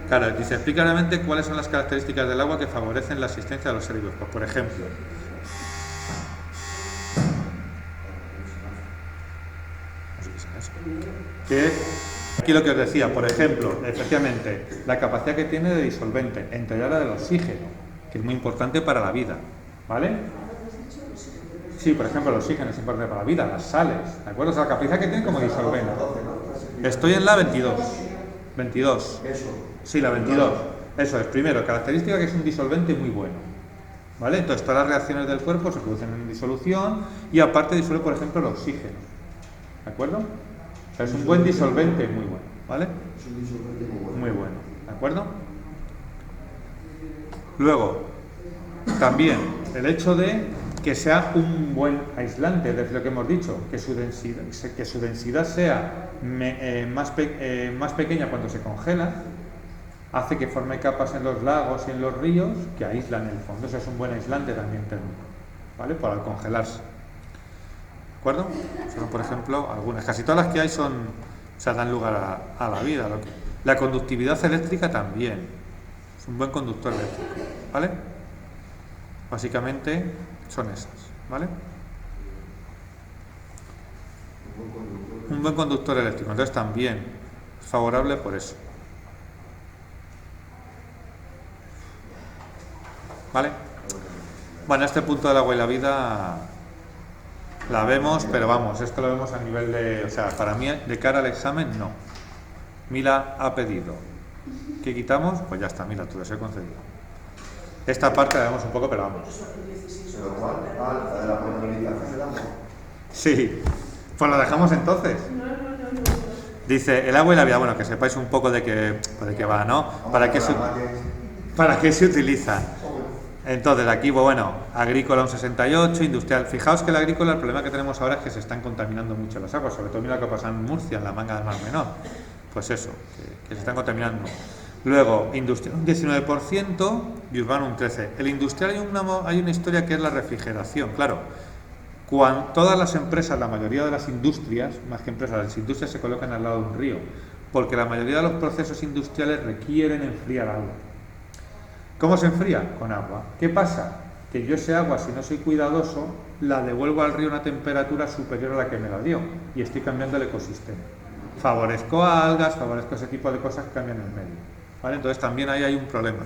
Claro, dice, explica claramente cuáles son las características del agua que favorecen la existencia de los seres vivos. Pues, por ejemplo, que aquí lo que os decía, por ejemplo, efectivamente, la capacidad que tiene de disolvente, entre ella la del oxígeno, que es muy importante para la vida, ¿vale? Sí, por ejemplo, el oxígeno es importante para la vida, las sales, ¿de acuerdo? O sea, la capacidad que tiene como disolvente. Estoy en la 22. 22. Sí, la 22. Eso es, primero, característica que es un disolvente muy bueno, ¿vale? Entonces, todas las reacciones del cuerpo se producen en disolución y aparte disuelve, por ejemplo, el oxígeno, ¿de acuerdo? O sea, es un buen disolvente muy bueno, ¿vale? Es un disolvente muy bueno. Muy bueno, ¿de acuerdo? Luego, también el hecho de que sea un buen aislante, es decir, lo que hemos dicho, que su densidad sea más pequeña cuando se congela, hace que forme capas en los lagos y en los ríos que aíslan el fondo. Eso es un buen aislante también térmico, ¿vale? Para congelarse. ¿De acuerdo? Son, por ejemplo, algunas. Casi todas las que hay dan lugar a la vida. La conductividad eléctrica también. Es un buen conductor eléctrico, ¿vale? Básicamente son esas, ¿vale? Un buen conductor eléctrico, entonces también es favorable por eso. ¿Vale? Bueno, este punto del agua y la vida la vemos, pero vamos, esto lo vemos a nivel de... O sea, para mí, de cara al examen, no. Mila ha pedido. ¿Qué quitamos? Pues ya está, Mila, tú les he concedido. Esta parte la vemos un poco, pero vamos. ¿Pero cuál? Ah, de la potabilización del agua. Sí, pues lo dejamos entonces. Dice, el agua y la vida, bueno, que sepáis un poco de qué va, ¿no? ¿Para qué se utiliza? Entonces, aquí, bueno, agrícola un 68, industrial. Fijaos que el agrícola, el problema que tenemos ahora es que se están contaminando mucho las aguas, sobre todo mira lo que pasa en Murcia, en la manga del Mar Menor. Pues eso, que se están contaminando. Luego, industrial un 19% y urbano un 13%. El industrial hay una historia que es la refrigeración. Claro, cuando todas las empresas, la mayoría de las industrias, más que empresas, las industrias se colocan al lado de un río, porque la mayoría de los procesos industriales requieren enfriar agua. ¿Cómo se enfría? Con agua. ¿Qué pasa? Que yo ese agua, si no soy cuidadoso, la devuelvo al río a una temperatura superior a la que me la dio y estoy cambiando el ecosistema. Favorezco a algas, favorezco ese tipo de cosas que cambian el medio, ¿vale? Entonces también ahí hay un problema.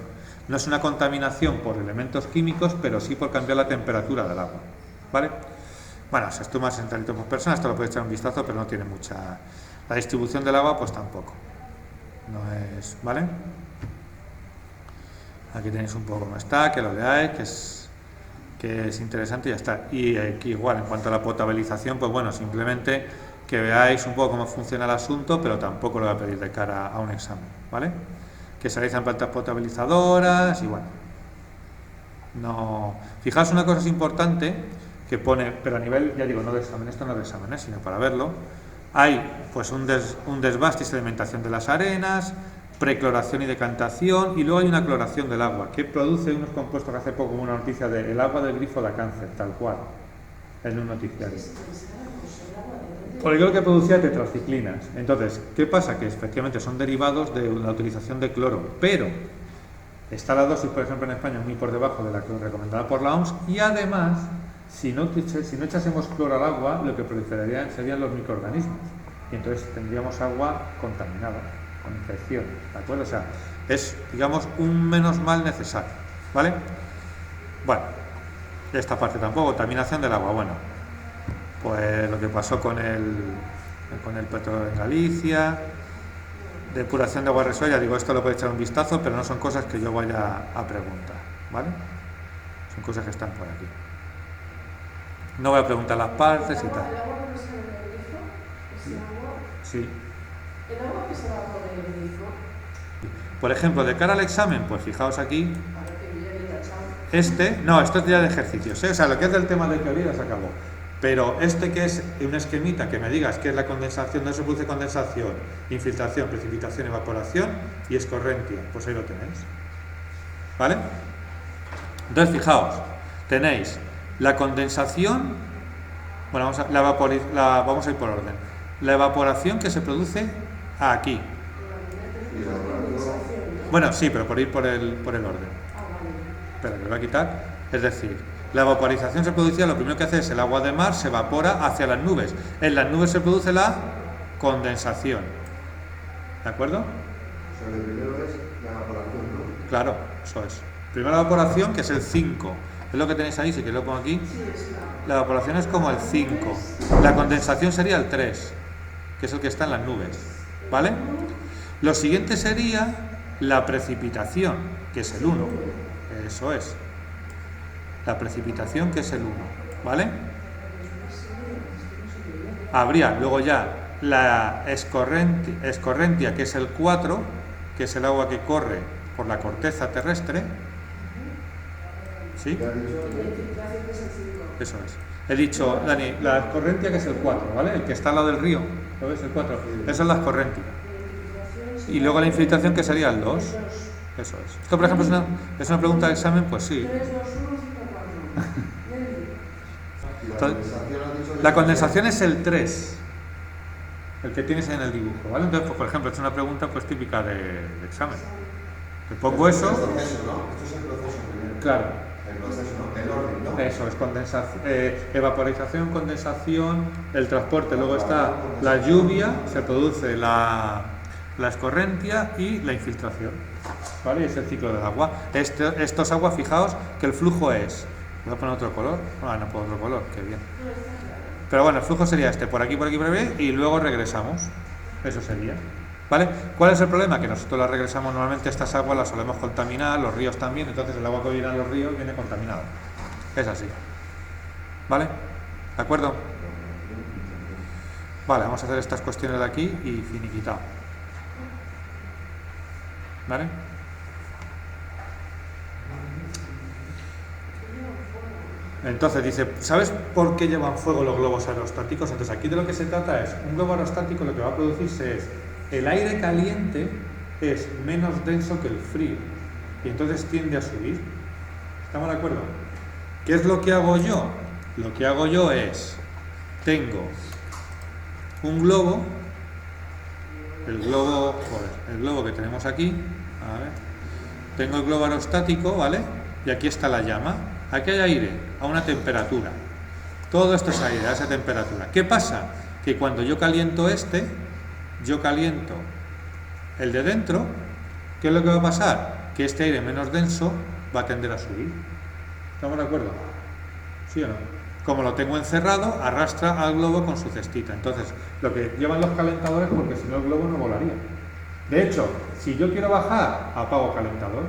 No es una contaminación por elementos químicos, pero sí por cambiar la temperatura del agua, ¿vale? Bueno, se estima 60 litros por persona, esto lo podéis echar un vistazo, pero no tiene mucha... La distribución del agua, pues tampoco. No es... ¿vale? Aquí tenéis un poco cómo está, que lo veáis, que es interesante y ya está. Y aquí igual, en cuanto a la potabilización, pues bueno, simplemente que veáis un poco cómo funciona el asunto, pero tampoco lo voy a pedir de cara a un examen, ¿vale? Que se realizan plantas potabilizadoras y bueno. No... Fijaos, una cosa es importante que pone, pero a nivel, ya digo, no de examen, esto no es de examen, sino para verlo, hay pues un desbaste y sedimentación de las arenas, precloración y decantación, y luego hay una cloración del agua, que produce unos compuestos que hace poco una noticia de el agua del grifo da cáncer, tal cual, en un noticiario. Porque lo que producía tetraciclinas. Entonces, ¿qué pasa? Que efectivamente son derivados de la utilización de cloro, pero está la dosis, por ejemplo, en España muy por debajo de la que recomendada por la OMS, y además, si no echásemos cloro al agua, lo que proliferarían serían los microorganismos, y entonces tendríamos agua contaminada, con infección, ¿de acuerdo? O sea, es, digamos, un menos mal necesario, ¿vale? Bueno, esta parte tampoco, contaminación del agua, bueno, pues lo que pasó con el petróleo en Galicia, depuración de agua resuelta, digo, esto lo podéis echar un vistazo, pero no son cosas que yo vaya a preguntar, ¿vale? Son cosas que están por aquí. No voy a preguntar las partes y tal. ¿El agua que sale del grifo? ¿Ese agua? Sí. ¿El agua que se va por el grifo? Por ejemplo, de cara al examen, pues fijaos aquí, A ver, que viene tachado. no, esto es ya de ejercicios, ¿eh? O sea, lo que es del tema de teoría ya se acabó. Pero que es un esquemita que me digas que es la condensación, no se produce condensación, infiltración, precipitación, evaporación y escorrentia, pues ahí lo tenéis, ¿vale? Entonces fijaos, tenéis la condensación, bueno, vamos a ir por orden, la evaporación que se produce aquí, bueno, sí, pero por ir por el orden, espera, que lo voy a quitar, es decir, la vaporización se producía, lo primero que hace es el agua de mar se evapora hacia las nubes. En las nubes se produce la condensación. ¿De acuerdo? O sea, lo primero es la evaporación, ¿no? Claro, eso es. Primero la evaporación, que es el 5. Es lo que tenéis ahí, si que lo pongo aquí. Sí, es La evaporación es como el 5. La condensación sería el 3, que es el que está en las nubes. ¿Vale? Lo siguiente sería la precipitación, que es el 1. Eso es. La precipitación, que es el 1. ¿Vale? Habría luego ya la escorrentia, que es el 4, que es el agua que corre por la corteza terrestre. ¿Sí? ¿Qué has dicho? la infiltración que es el 5. Eso es. He dicho, Dani, la escorrentia, que es el 4, ¿vale? El que está al lado del río. ¿Lo ves? El 4. Eso es la escorrentia. Y luego la infiltración, que sería el 2. Eso es. Esto, por ejemplo, es una pregunta de examen, pues sí. 3, 2, 1, 5, 4. ¿Y la Entonces, condensación has dicho que la condensación es el 3, el que tienes en el dibujo, ¿vale? Entonces, pues, por ejemplo, es una pregunta pues típica de examen. Te pongo Esto es eso. el proceso, ¿no? Esto es el proceso primero. Claro. El proceso, ¿no? El orden, ¿no? Eso es evaporización, condensación, el transporte, luego está la lluvia, se produce la escorrentia y la infiltración, ¿vale? Es el ciclo del agua. Esto es agua, fijaos que el flujo es, voy a poner otro color, no puedo otro color, qué bien. Pero bueno, el flujo sería este, por aquí, por aquí, por aquí, y luego regresamos, eso sería. ¿Vale? ¿Cuál es el problema? Que nosotros las regresamos, normalmente estas aguas las solemos contaminar, los ríos también, entonces el agua que viene a los ríos viene contaminada. Es así. ¿Vale? ¿De acuerdo? Vale, vamos a hacer estas cuestiones de aquí y finiquitado. ¿Vale? Entonces dice, ¿sabes por qué llevan fuego los globos aerostáticos? Entonces aquí de lo que se trata es, un globo aerostático lo que va a producirse es, el aire caliente es menos denso que el frío y entonces tiende a subir. ¿Estamos de acuerdo? ¿Qué es lo que hago yo? Lo que hago yo es, tengo un globo, el globo que tenemos aquí, a ver, tengo el globo aerostático, ¿vale? Y aquí está la llama. Aquí hay aire a una temperatura. Todo esto es aire a esa temperatura. ¿Qué pasa? Que cuando yo caliento yo caliento el de dentro, ¿qué es lo que va a pasar? Que este aire menos denso va a tender a subir. ¿Estamos de acuerdo? ¿Sí o no? Como lo tengo encerrado, arrastra al globo con su cestita. Entonces, lo que llevan los calentadores, porque si no el globo no volaría. De hecho, si yo quiero bajar, apago calentador.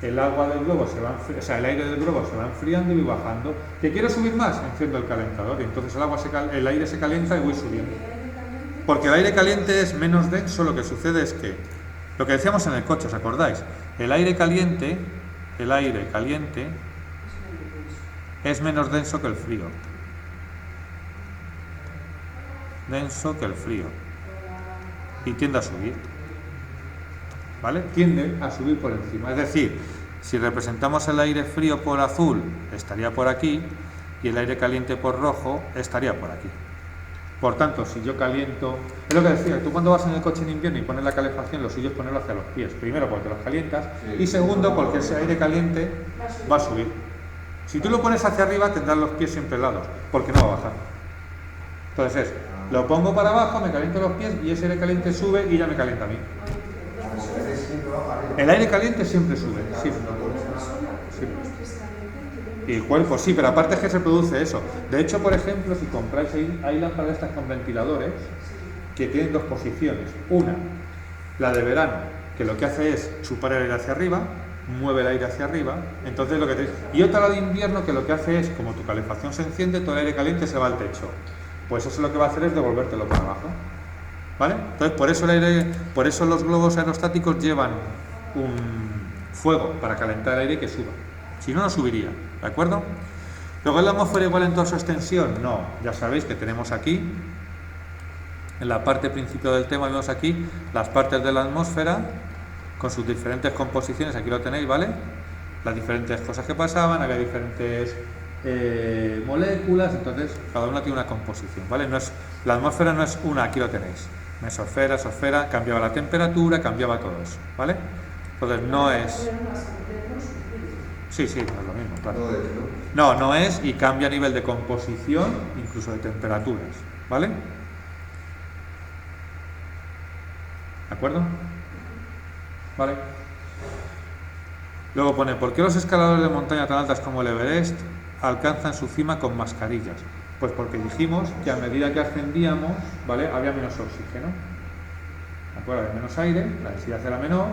El agua del globo el aire del globo se va enfriando y voy bajando. ¿Que quiero subir más? Enciendo el calentador y entonces el aire se calienta y voy subiendo. Porque el aire caliente es menos denso, lo que sucede es que, lo que decíamos en el coche, ¿os acordáis? El aire caliente es menos denso que el frío. Denso que el frío. Y tiende a subir. ¿Vale? Tiende a subir por encima. Es decir, si representamos el aire frío por azul, estaría por aquí, y el aire caliente por rojo estaría por aquí. Por tanto, si yo caliento, es lo que decía, tú cuando vas en el coche en invierno y pones la calefacción, lo suyo es ponerlo hacia los pies. Primero porque los calientas, y segundo porque ese aire caliente va a subir. Si tú lo pones hacia arriba, tendrás los pies siempre helados, porque no va a bajar. Entonces, lo pongo para abajo, me caliento los pies y ese aire caliente sube y ya me calienta a mí. El aire caliente siempre sube, sí. Y el cuerpo, sí, pero aparte es que se produce eso. De hecho, por ejemplo, si compráis, hay lámparas estas con ventiladores que tienen dos posiciones. Una, la de verano, que lo que hace es chupar el aire hacia arriba, mueve el aire hacia arriba, entonces lo que tenéis. Y otra, la de invierno, que lo que hace es, como tu calefacción se enciende, todo el aire caliente se va al techo. Pues eso lo que va a hacer es devolvértelo para abajo. ¿Vale? Entonces, por eso los globos aerostáticos llevan un fuego para calentar el aire que suba. Si no, no subiría. ¿De acuerdo? Luego, ¿es la atmósfera igual en toda su extensión? No. Ya sabéis que tenemos aquí, en la parte principio del tema, vemos aquí las partes de la atmósfera con sus diferentes composiciones. Aquí lo tenéis, ¿vale? Las diferentes cosas que pasaban, había diferentes moléculas, entonces cada una tiene una composición, ¿vale? La atmósfera no es una, aquí lo tenéis. Mesosfera, exosfera, cambiaba la temperatura, cambiaba todo eso, ¿vale? Entonces no es... Sí, no es lo mismo, claro. No es, y cambia a nivel de composición, incluso de temperaturas, ¿vale? ¿De acuerdo? ¿Vale? Luego pone, ¿por qué los escaladores de montaña tan altas como el Everest alcanzan su cima con mascarillas? Pues porque dijimos que a medida que ascendíamos, ¿vale?, había menos oxígeno. ¿De acuerdo? Hay menos aire, la densidad era menor,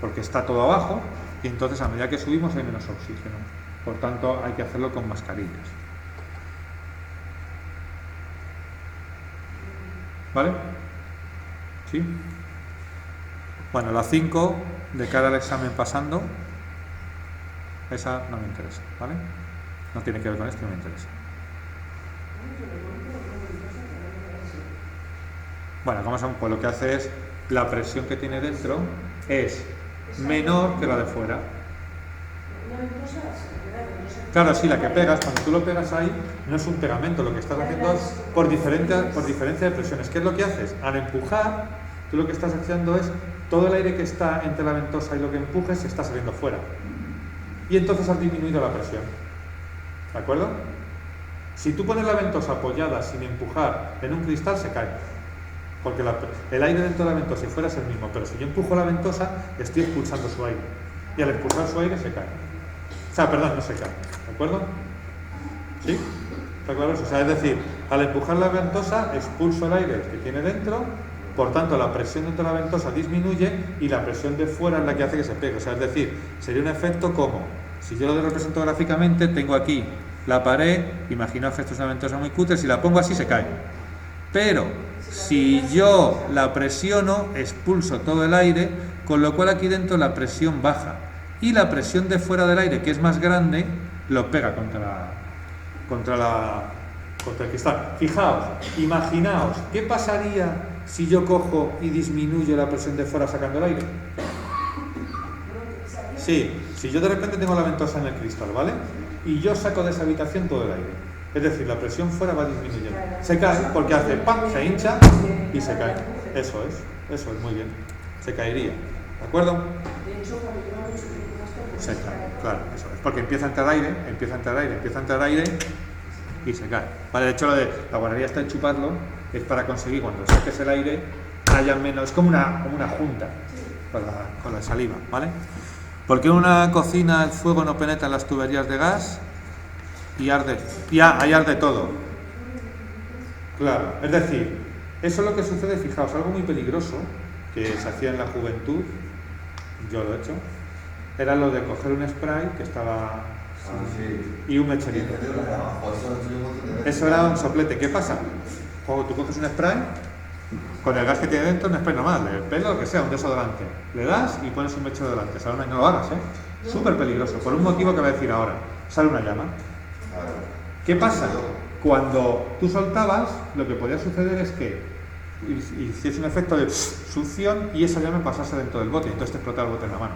porque está todo abajo, y entonces a medida que subimos hay menos oxígeno. Por tanto, hay que hacerlo con mascarillas. ¿Vale? ¿Sí? Bueno, la 5, de cara al examen pasando, esa no me interesa, ¿vale? No tiene que ver con esto, no me interesa. Bueno, pues lo que hace es, la presión que tiene dentro es menor que la de fuera. Claro, sí, la que pegas, cuando tú lo pegas ahí, no es un pegamento, lo que estás haciendo es por diferencia de presiones. ¿Qué es lo que haces? Al empujar, tú lo que estás haciendo es, todo el aire que está entre la ventosa y lo que empujes se está saliendo fuera. Y entonces has disminuido la presión. ¿De acuerdo? Si tú pones la ventosa apoyada sin empujar en un cristal, se cae. Porque el aire dentro de la ventosa, si fuera, es el mismo. Pero si yo empujo la ventosa, estoy expulsando su aire. Y al expulsar su aire, se cae. O sea, perdón, no se cae. ¿De acuerdo? ¿Sí? ¿Está claro eso? O sea, es decir, al empujar la ventosa, expulso el aire que tiene dentro, por tanto, la presión dentro de la ventosa disminuye y la presión de fuera es la que hace que se pegue. O sea, es decir, sería un efecto como, si yo lo represento gráficamente, tengo aquí la pared, imaginaos que esto es una ventosa muy cutre, si la pongo así se cae. Pero, si yo la presiono, expulso todo el aire, con lo cual aquí dentro la presión baja. Y la presión de fuera del aire, que es más grande, lo pega contra el cristal. Fijaos, imaginaos, ¿qué pasaría si yo cojo y disminuyo la presión de fuera sacando el aire? Sí, si yo de repente tengo la ventosa en el cristal, ¿vale? Y yo saco de esa habitación todo el aire. Es decir, la presión fuera va disminuyendo. Se cae porque hace ¡pam!, se hincha y se cae. Eso es, muy bien. Se caería. ¿De acuerdo? Se cae, claro, eso es. Porque empieza a entrar aire y se cae. Vale, de hecho, lo de la guardería está en chuparlo es para conseguir cuando saques el aire haya menos. Es como una junta con la saliva, ¿vale? ¿Por qué en una cocina el fuego no penetra en las tuberías de gas y arde? Ahí arde todo. Claro, es decir, eso es lo que sucede, fijaos, algo muy peligroso que se hacía en la juventud, yo lo he hecho, era lo de coger un spray que estaba y un mecherito. Eso era un soplete. ¿Qué pasa? Cuando tú coges un spray, con el gas que tiene dentro, un spray normal, de pelo, lo que sea, un desodorante, le das y pones un mechero delante. Sale no lo hagas, súper peligroso, por un motivo que voy a decir ahora. Sale una llama. ¿Qué pasa? Cuando tú soltabas, lo que podía suceder es que hiciese un efecto de succión y esa llama pasase dentro del bote, y entonces te explotaba el bote en la mano.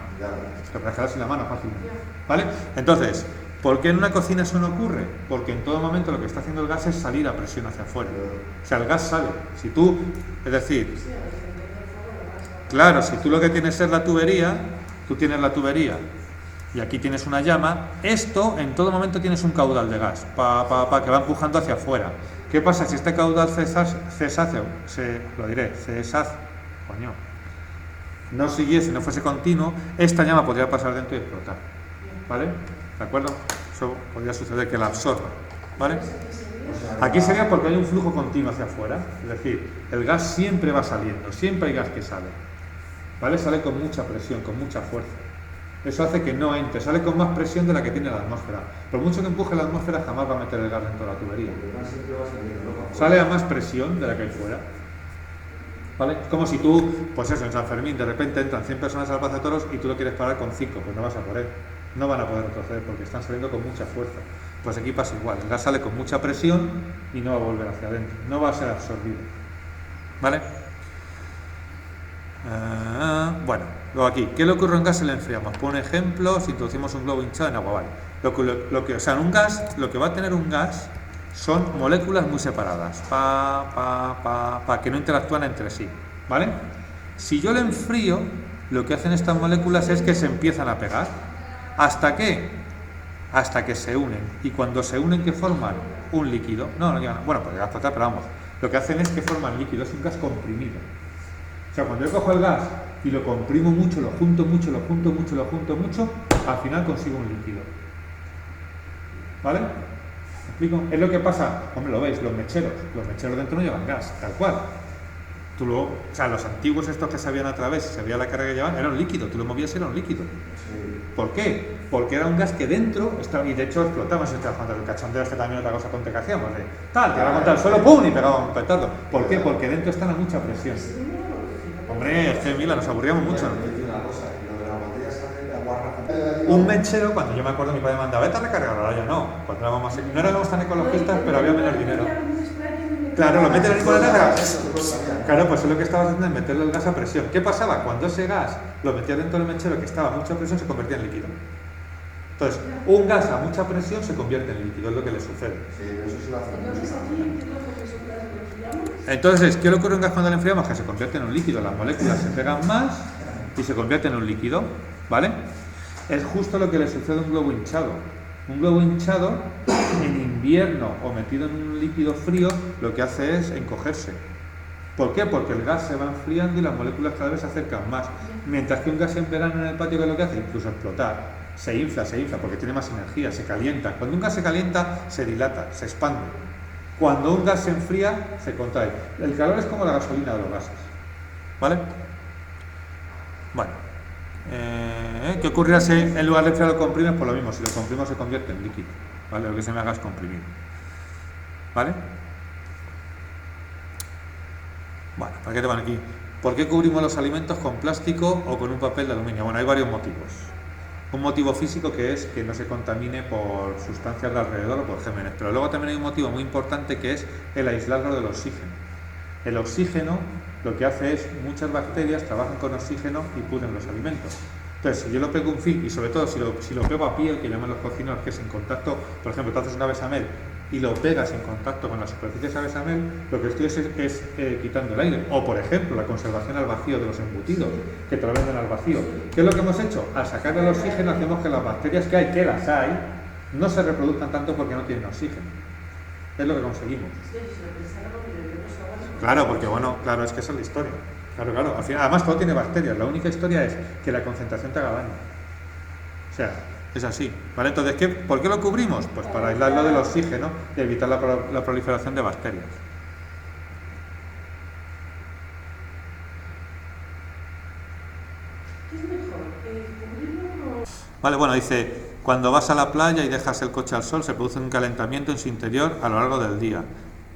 Te puedes sin la mano fácilmente. ¿Vale? Entonces, ¿por qué en una cocina eso no ocurre? Porque en todo momento lo que está haciendo el gas es salir a presión hacia afuera. O sea, el gas sale. Si tú, es decir, claro, si tú lo que tienes es la tubería, tú tienes la tubería y aquí tienes una llama, esto en todo momento tienes un caudal de gas que va empujando hacia afuera. ¿Qué pasa si este caudal no siguiese, no fuese continuo? Esta llama podría pasar dentro y explotar. ¿Vale? ¿De acuerdo? Eso podría suceder que la absorba. ¿Vale? Aquí sería porque hay un flujo continuo hacia afuera, es decir, el gas siempre va saliendo, siempre hay gas que sale. ¿Vale? Sale con mucha presión, con mucha fuerza. Eso hace que no entre, sale con más presión de la que tiene la atmósfera. Por mucho que empuje la atmósfera, jamás va a meter el gas dentro de la tubería. Sale a más presión de la que hay fuera. ¿Vale? Es como si tú, pues eso, en San Fermín, de repente entran 100 personas a la Plaza de Toros y tú lo quieres parar con 5, pues no vas a poder. No van a poder retroceder porque están saliendo con mucha fuerza. Pues aquí pasa igual, el gas sale con mucha presión y no va a volver hacia adentro, no va a ser absorbido. ¿Vale? Bueno, luego aquí, ¿qué le ocurre a un gas si le enfriamos? Por un ejemplo, si introducimos un globo hinchado en agua, vale. O sea, en un gas, lo que va a tener un gas son moléculas muy separadas, que no interactúan entre sí, ¿vale? Si yo le enfrío, lo que hacen estas moléculas es que se empiezan a pegar. ¿Hasta qué? Hasta que se unen. Y cuando se unen, ¿qué forman? Un líquido. No llegan. Bueno, pues ya está, pero vamos. Lo que hacen es que forman líquido, es un gas comprimido. O sea, cuando yo cojo el gas y lo comprimo mucho, lo junto mucho, al final consigo un líquido. ¿Vale? ¿Me explico? Es lo que pasa, hombre, lo veis, los mecheros dentro no llevan gas, tal cual. Tú o sea, los antiguos estos que se sabían a través, se sabía la carga que llevaban, era un líquido, tú lo movías y era un líquido. ¿Por qué? Porque era un gas que dentro estaba, y de hecho explotaba, si te das cuenta del cachondeo, es que también otra cosa tonta que hacíamos, de tal, te iba a contar el suelo, ¡pum! Y pegaba un petardo. ¿Por qué? Porque dentro están a mucha presión. Hombre, es que mira, nos aburríamos mucho. Un mechero, cuando yo me acuerdo, mi padre me mandaba, vete a recargar, ahora ya no. Cuando éramos más, no éramos tan ecologistas, pero había menos dinero. Claro, lo meten ahí por el gas. Claro, pues es lo que estabas haciendo, es meterle el gas a presión. ¿Qué pasaba? Cuando ese gas lo metías dentro del mechero que estaba a mucha presión, se convertía en líquido. Entonces, un gas a mucha presión se convierte en líquido, es lo que le sucede. Entonces, ¿qué le ocurre a un gas cuando lo enfriamos? Que se convierte en un líquido, las moléculas se pegan más y se convierte en un líquido, ¿vale? Es justo lo que le sucede a un globo hinchado. Un globo hinchado, en invierno o metido en un líquido frío, lo que hace es encogerse. ¿Por qué? Porque el gas se va enfriando y las moléculas cada vez se acercan más. Mientras que un gas en verano en el patio, ¿qué es lo que hace? Incluso explotar. Se infla porque tiene más energía, se calienta. Cuando un gas se calienta, se dilata, se expande. Cuando un gas se enfría, se contrae. El calor es como la gasolina de los gases. ¿Vale? Bueno. ¿Qué ocurrirá si en lugar de enfriar lo comprimes? Pues lo mismo, si lo comprimimos se convierte en líquido, ¿vale? Lo que se me haga es comprimir, ¿vale? Bueno, ¿para qué te van aquí? ¿Por qué cubrimos los alimentos con plástico o con un papel de aluminio? Bueno, hay varios motivos. Un motivo físico, que es que no se contamine por sustancias de alrededor o por gérmenes, pero luego también hay un motivo muy importante, que es el aislarlo del oxígeno. El oxígeno lo que hace es, muchas bacterias trabajan con oxígeno y pudren los alimentos. Entonces, si yo lo pego un film, y sobre todo si lo pego a piel, que llaman los cocineros, que es en contacto, por ejemplo, tú haces una bechamel y lo pegas en contacto con la superficie de esa bechamel, lo que estoy es quitando el aire. O, por ejemplo, la conservación al vacío de los embutidos, que te lo venden al vacío. ¿Qué es lo que hemos hecho? Al sacarle el oxígeno, hacemos que las bacterias que hay, que las hay, no se reproduzcan tanto porque no tienen oxígeno. Es lo que conseguimos. Claro, porque bueno, claro, es que esa es la historia. Claro. Al final, además todo tiene bacterias. La única historia es que la concentración te haga daño. O sea, es así. ¿Vale? Entonces, ¿por qué lo cubrimos? Pues para aislarlo del oxígeno y evitar la proliferación de bacterias. ¿Qué es mejor? ¿Cubrirlo o...? Vale, bueno, dice, cuando vas a la playa y dejas el coche al sol, se produce un calentamiento en su interior a lo largo del día.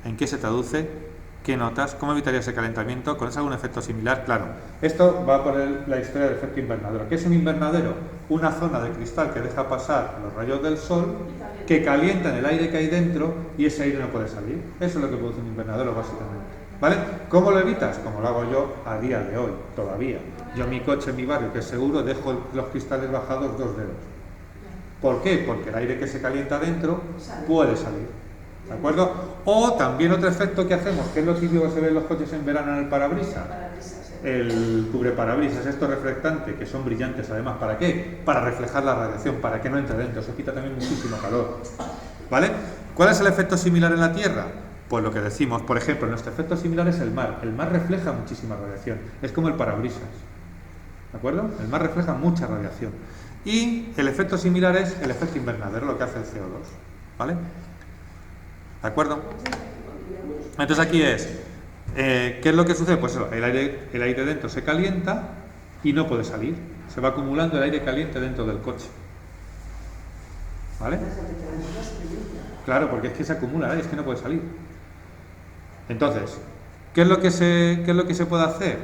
¿En qué se traduce? ¿Qué notas? ¿Cómo evitaría ese calentamiento? ¿Conoces algún efecto similar? Claro, esto va por la historia del efecto invernadero. ¿Qué es un invernadero? Una zona de cristal que deja pasar los rayos del sol, que calientan el aire que hay dentro y ese aire no puede salir. Eso es lo que produce un invernadero, básicamente. ¿Vale? ¿Cómo lo evitas? Como lo hago yo a día de hoy, todavía. Yo en mi coche, en mi barrio, que es seguro, dejo los cristales bajados 2 dedos. ¿Por qué? Porque el aire que se calienta dentro puede salir. ¿De acuerdo? O también otro efecto que hacemos, que es lo típico que se ve en los coches en verano en el parabrisas. El cubreparabrisas, estos reflectantes, que son brillantes además. ¿Para qué? Para reflejar la radiación, para que no entre dentro. Eso quita también muchísimo calor. ¿Vale? ¿Cuál es el efecto similar en la Tierra? Pues lo que decimos, por ejemplo, nuestro efecto similar es el mar. El mar refleja muchísima radiación. Es como el parabrisas. ¿De acuerdo? El mar refleja mucha radiación. Y el efecto similar es el efecto invernadero, lo que hace el CO2. ¿Vale? ¿De acuerdo? Entonces aquí es, ¿qué es lo que sucede? Pues el aire dentro se calienta y no puede salir. Se va acumulando el aire caliente dentro del coche. ¿Vale? Claro, porque es que se acumula el aire, es que no puede salir. Entonces, ¿qué es lo que se puede hacer?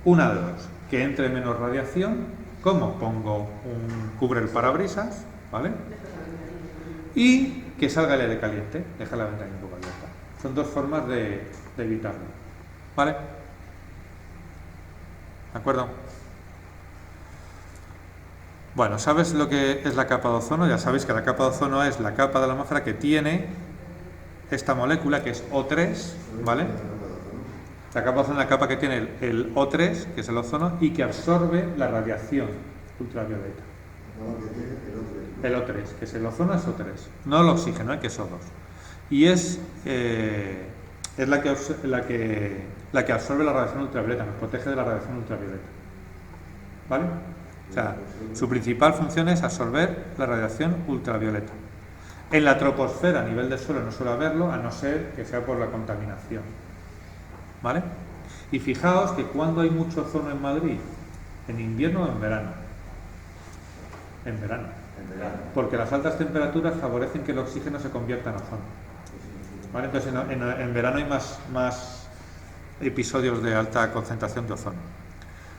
Una de dos, que entre menos radiación. ¿Cómo? Pongo cubre el parabrisas, ¿vale? Y que salga el aire caliente, deja la ventana un poco abierta. Son dos formas de evitarlo. ¿Vale? ¿De acuerdo? Bueno, ¿sabes lo que es la capa de ozono? Ya sabéis que la capa de ozono es la capa de la atmósfera que tiene esta molécula que es O3, ¿vale? La capa de ozono es la capa que tiene el O3, que es el ozono, y que absorbe la radiación ultravioleta. El O3, que es el ozono, es O3, no el oxígeno, que es O2. Y es la que absorbe la radiación ultravioleta, nos protege de la radiación ultravioleta. ¿Vale? O sea, su principal función es absorber la radiación ultravioleta. En la troposfera, a nivel del suelo, no suele haberlo, a no ser que sea por la contaminación. ¿Vale? Y fijaos que cuando hay mucho ozono en Madrid, en invierno o en verano. En verano. Porque las altas temperaturas favorecen que el oxígeno se convierta en ozono. ¿Vale? Entonces en verano hay más episodios de alta concentración de ozono.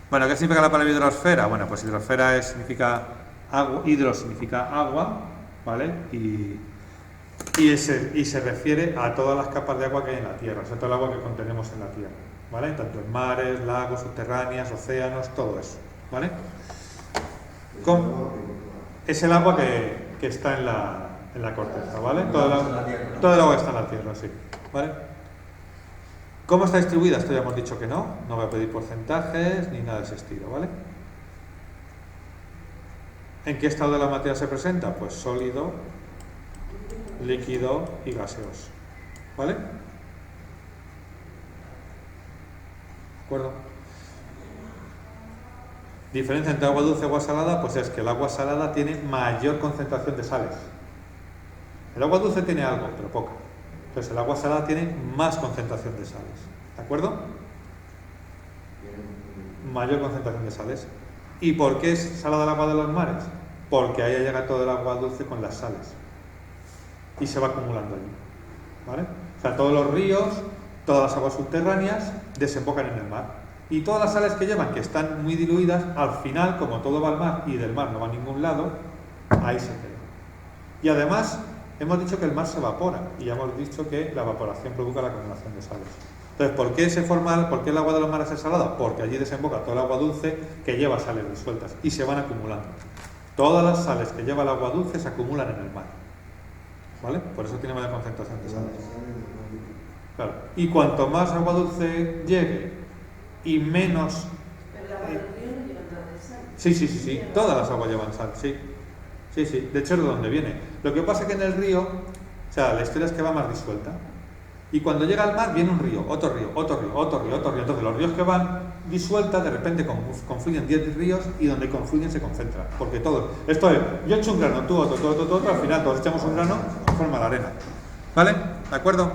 Bueno, ¿qué significa la palabra hidrosfera? Bueno, pues hidrosfera significa agua, hidro significa agua, ¿vale? Y se refiere a todas las capas de agua que hay en la Tierra, o sea, todo el agua que contenemos en la Tierra, ¿vale? Tanto en mares, lagos, subterráneas, océanos, todo eso, ¿vale? Es el agua que está en la corteza, ¿vale? Todo el agua que está en la Tierra, sí, ¿vale? ¿Cómo está distribuida? Esto ya hemos dicho que no voy a pedir porcentajes ni nada de ese estilo, ¿vale? ¿En qué estado de la materia se presenta? Pues sólido, líquido y gaseoso, ¿vale? ¿De acuerdo? Diferencia entre agua dulce y agua salada, pues es que el agua salada tiene mayor concentración de sales. El agua dulce tiene algo, pero poca. Entonces el agua salada tiene más concentración de sales, ¿de acuerdo? Mayor concentración de sales. ¿Y por qué es salada el agua de los mares? Porque ahí llega todo el agua dulce con las sales y se va acumulando allí, ¿vale? O sea, todos los ríos, todas las aguas subterráneas desembocan en el mar y todas las sales que llevan, que están muy diluidas, al final, como todo va al mar y del mar no va a ningún lado, ahí se queda. Y además hemos dicho que el mar se evapora y ya hemos dicho que la evaporación provoca la acumulación de sales. Entonces, ¿por qué el agua de los mares es salada? Porque allí desemboca todo el agua dulce que lleva sales disueltas y se van acumulando. Todas las sales que lleva el agua dulce se acumulan en el mar, ¿vale? Por eso tiene mayor concentración de sales. Claro. Y cuanto más agua dulce llegue y menos... Pero el agua del río no lleva nada de sal. Sí. Todas las aguas llevan sal, sí. Sí. De hecho es de donde viene. Lo que pasa es que en el río, o sea, la historia es que va más disuelta. Y cuando llega al mar viene un río, otro río. Entonces los ríos que van disueltas de repente confluyen 10 ríos y donde confluyen se concentran. Porque todo, esto es, yo echo un grano, tú otro, al final todos echamos un grano, forma la arena. ¿Vale? ¿De acuerdo?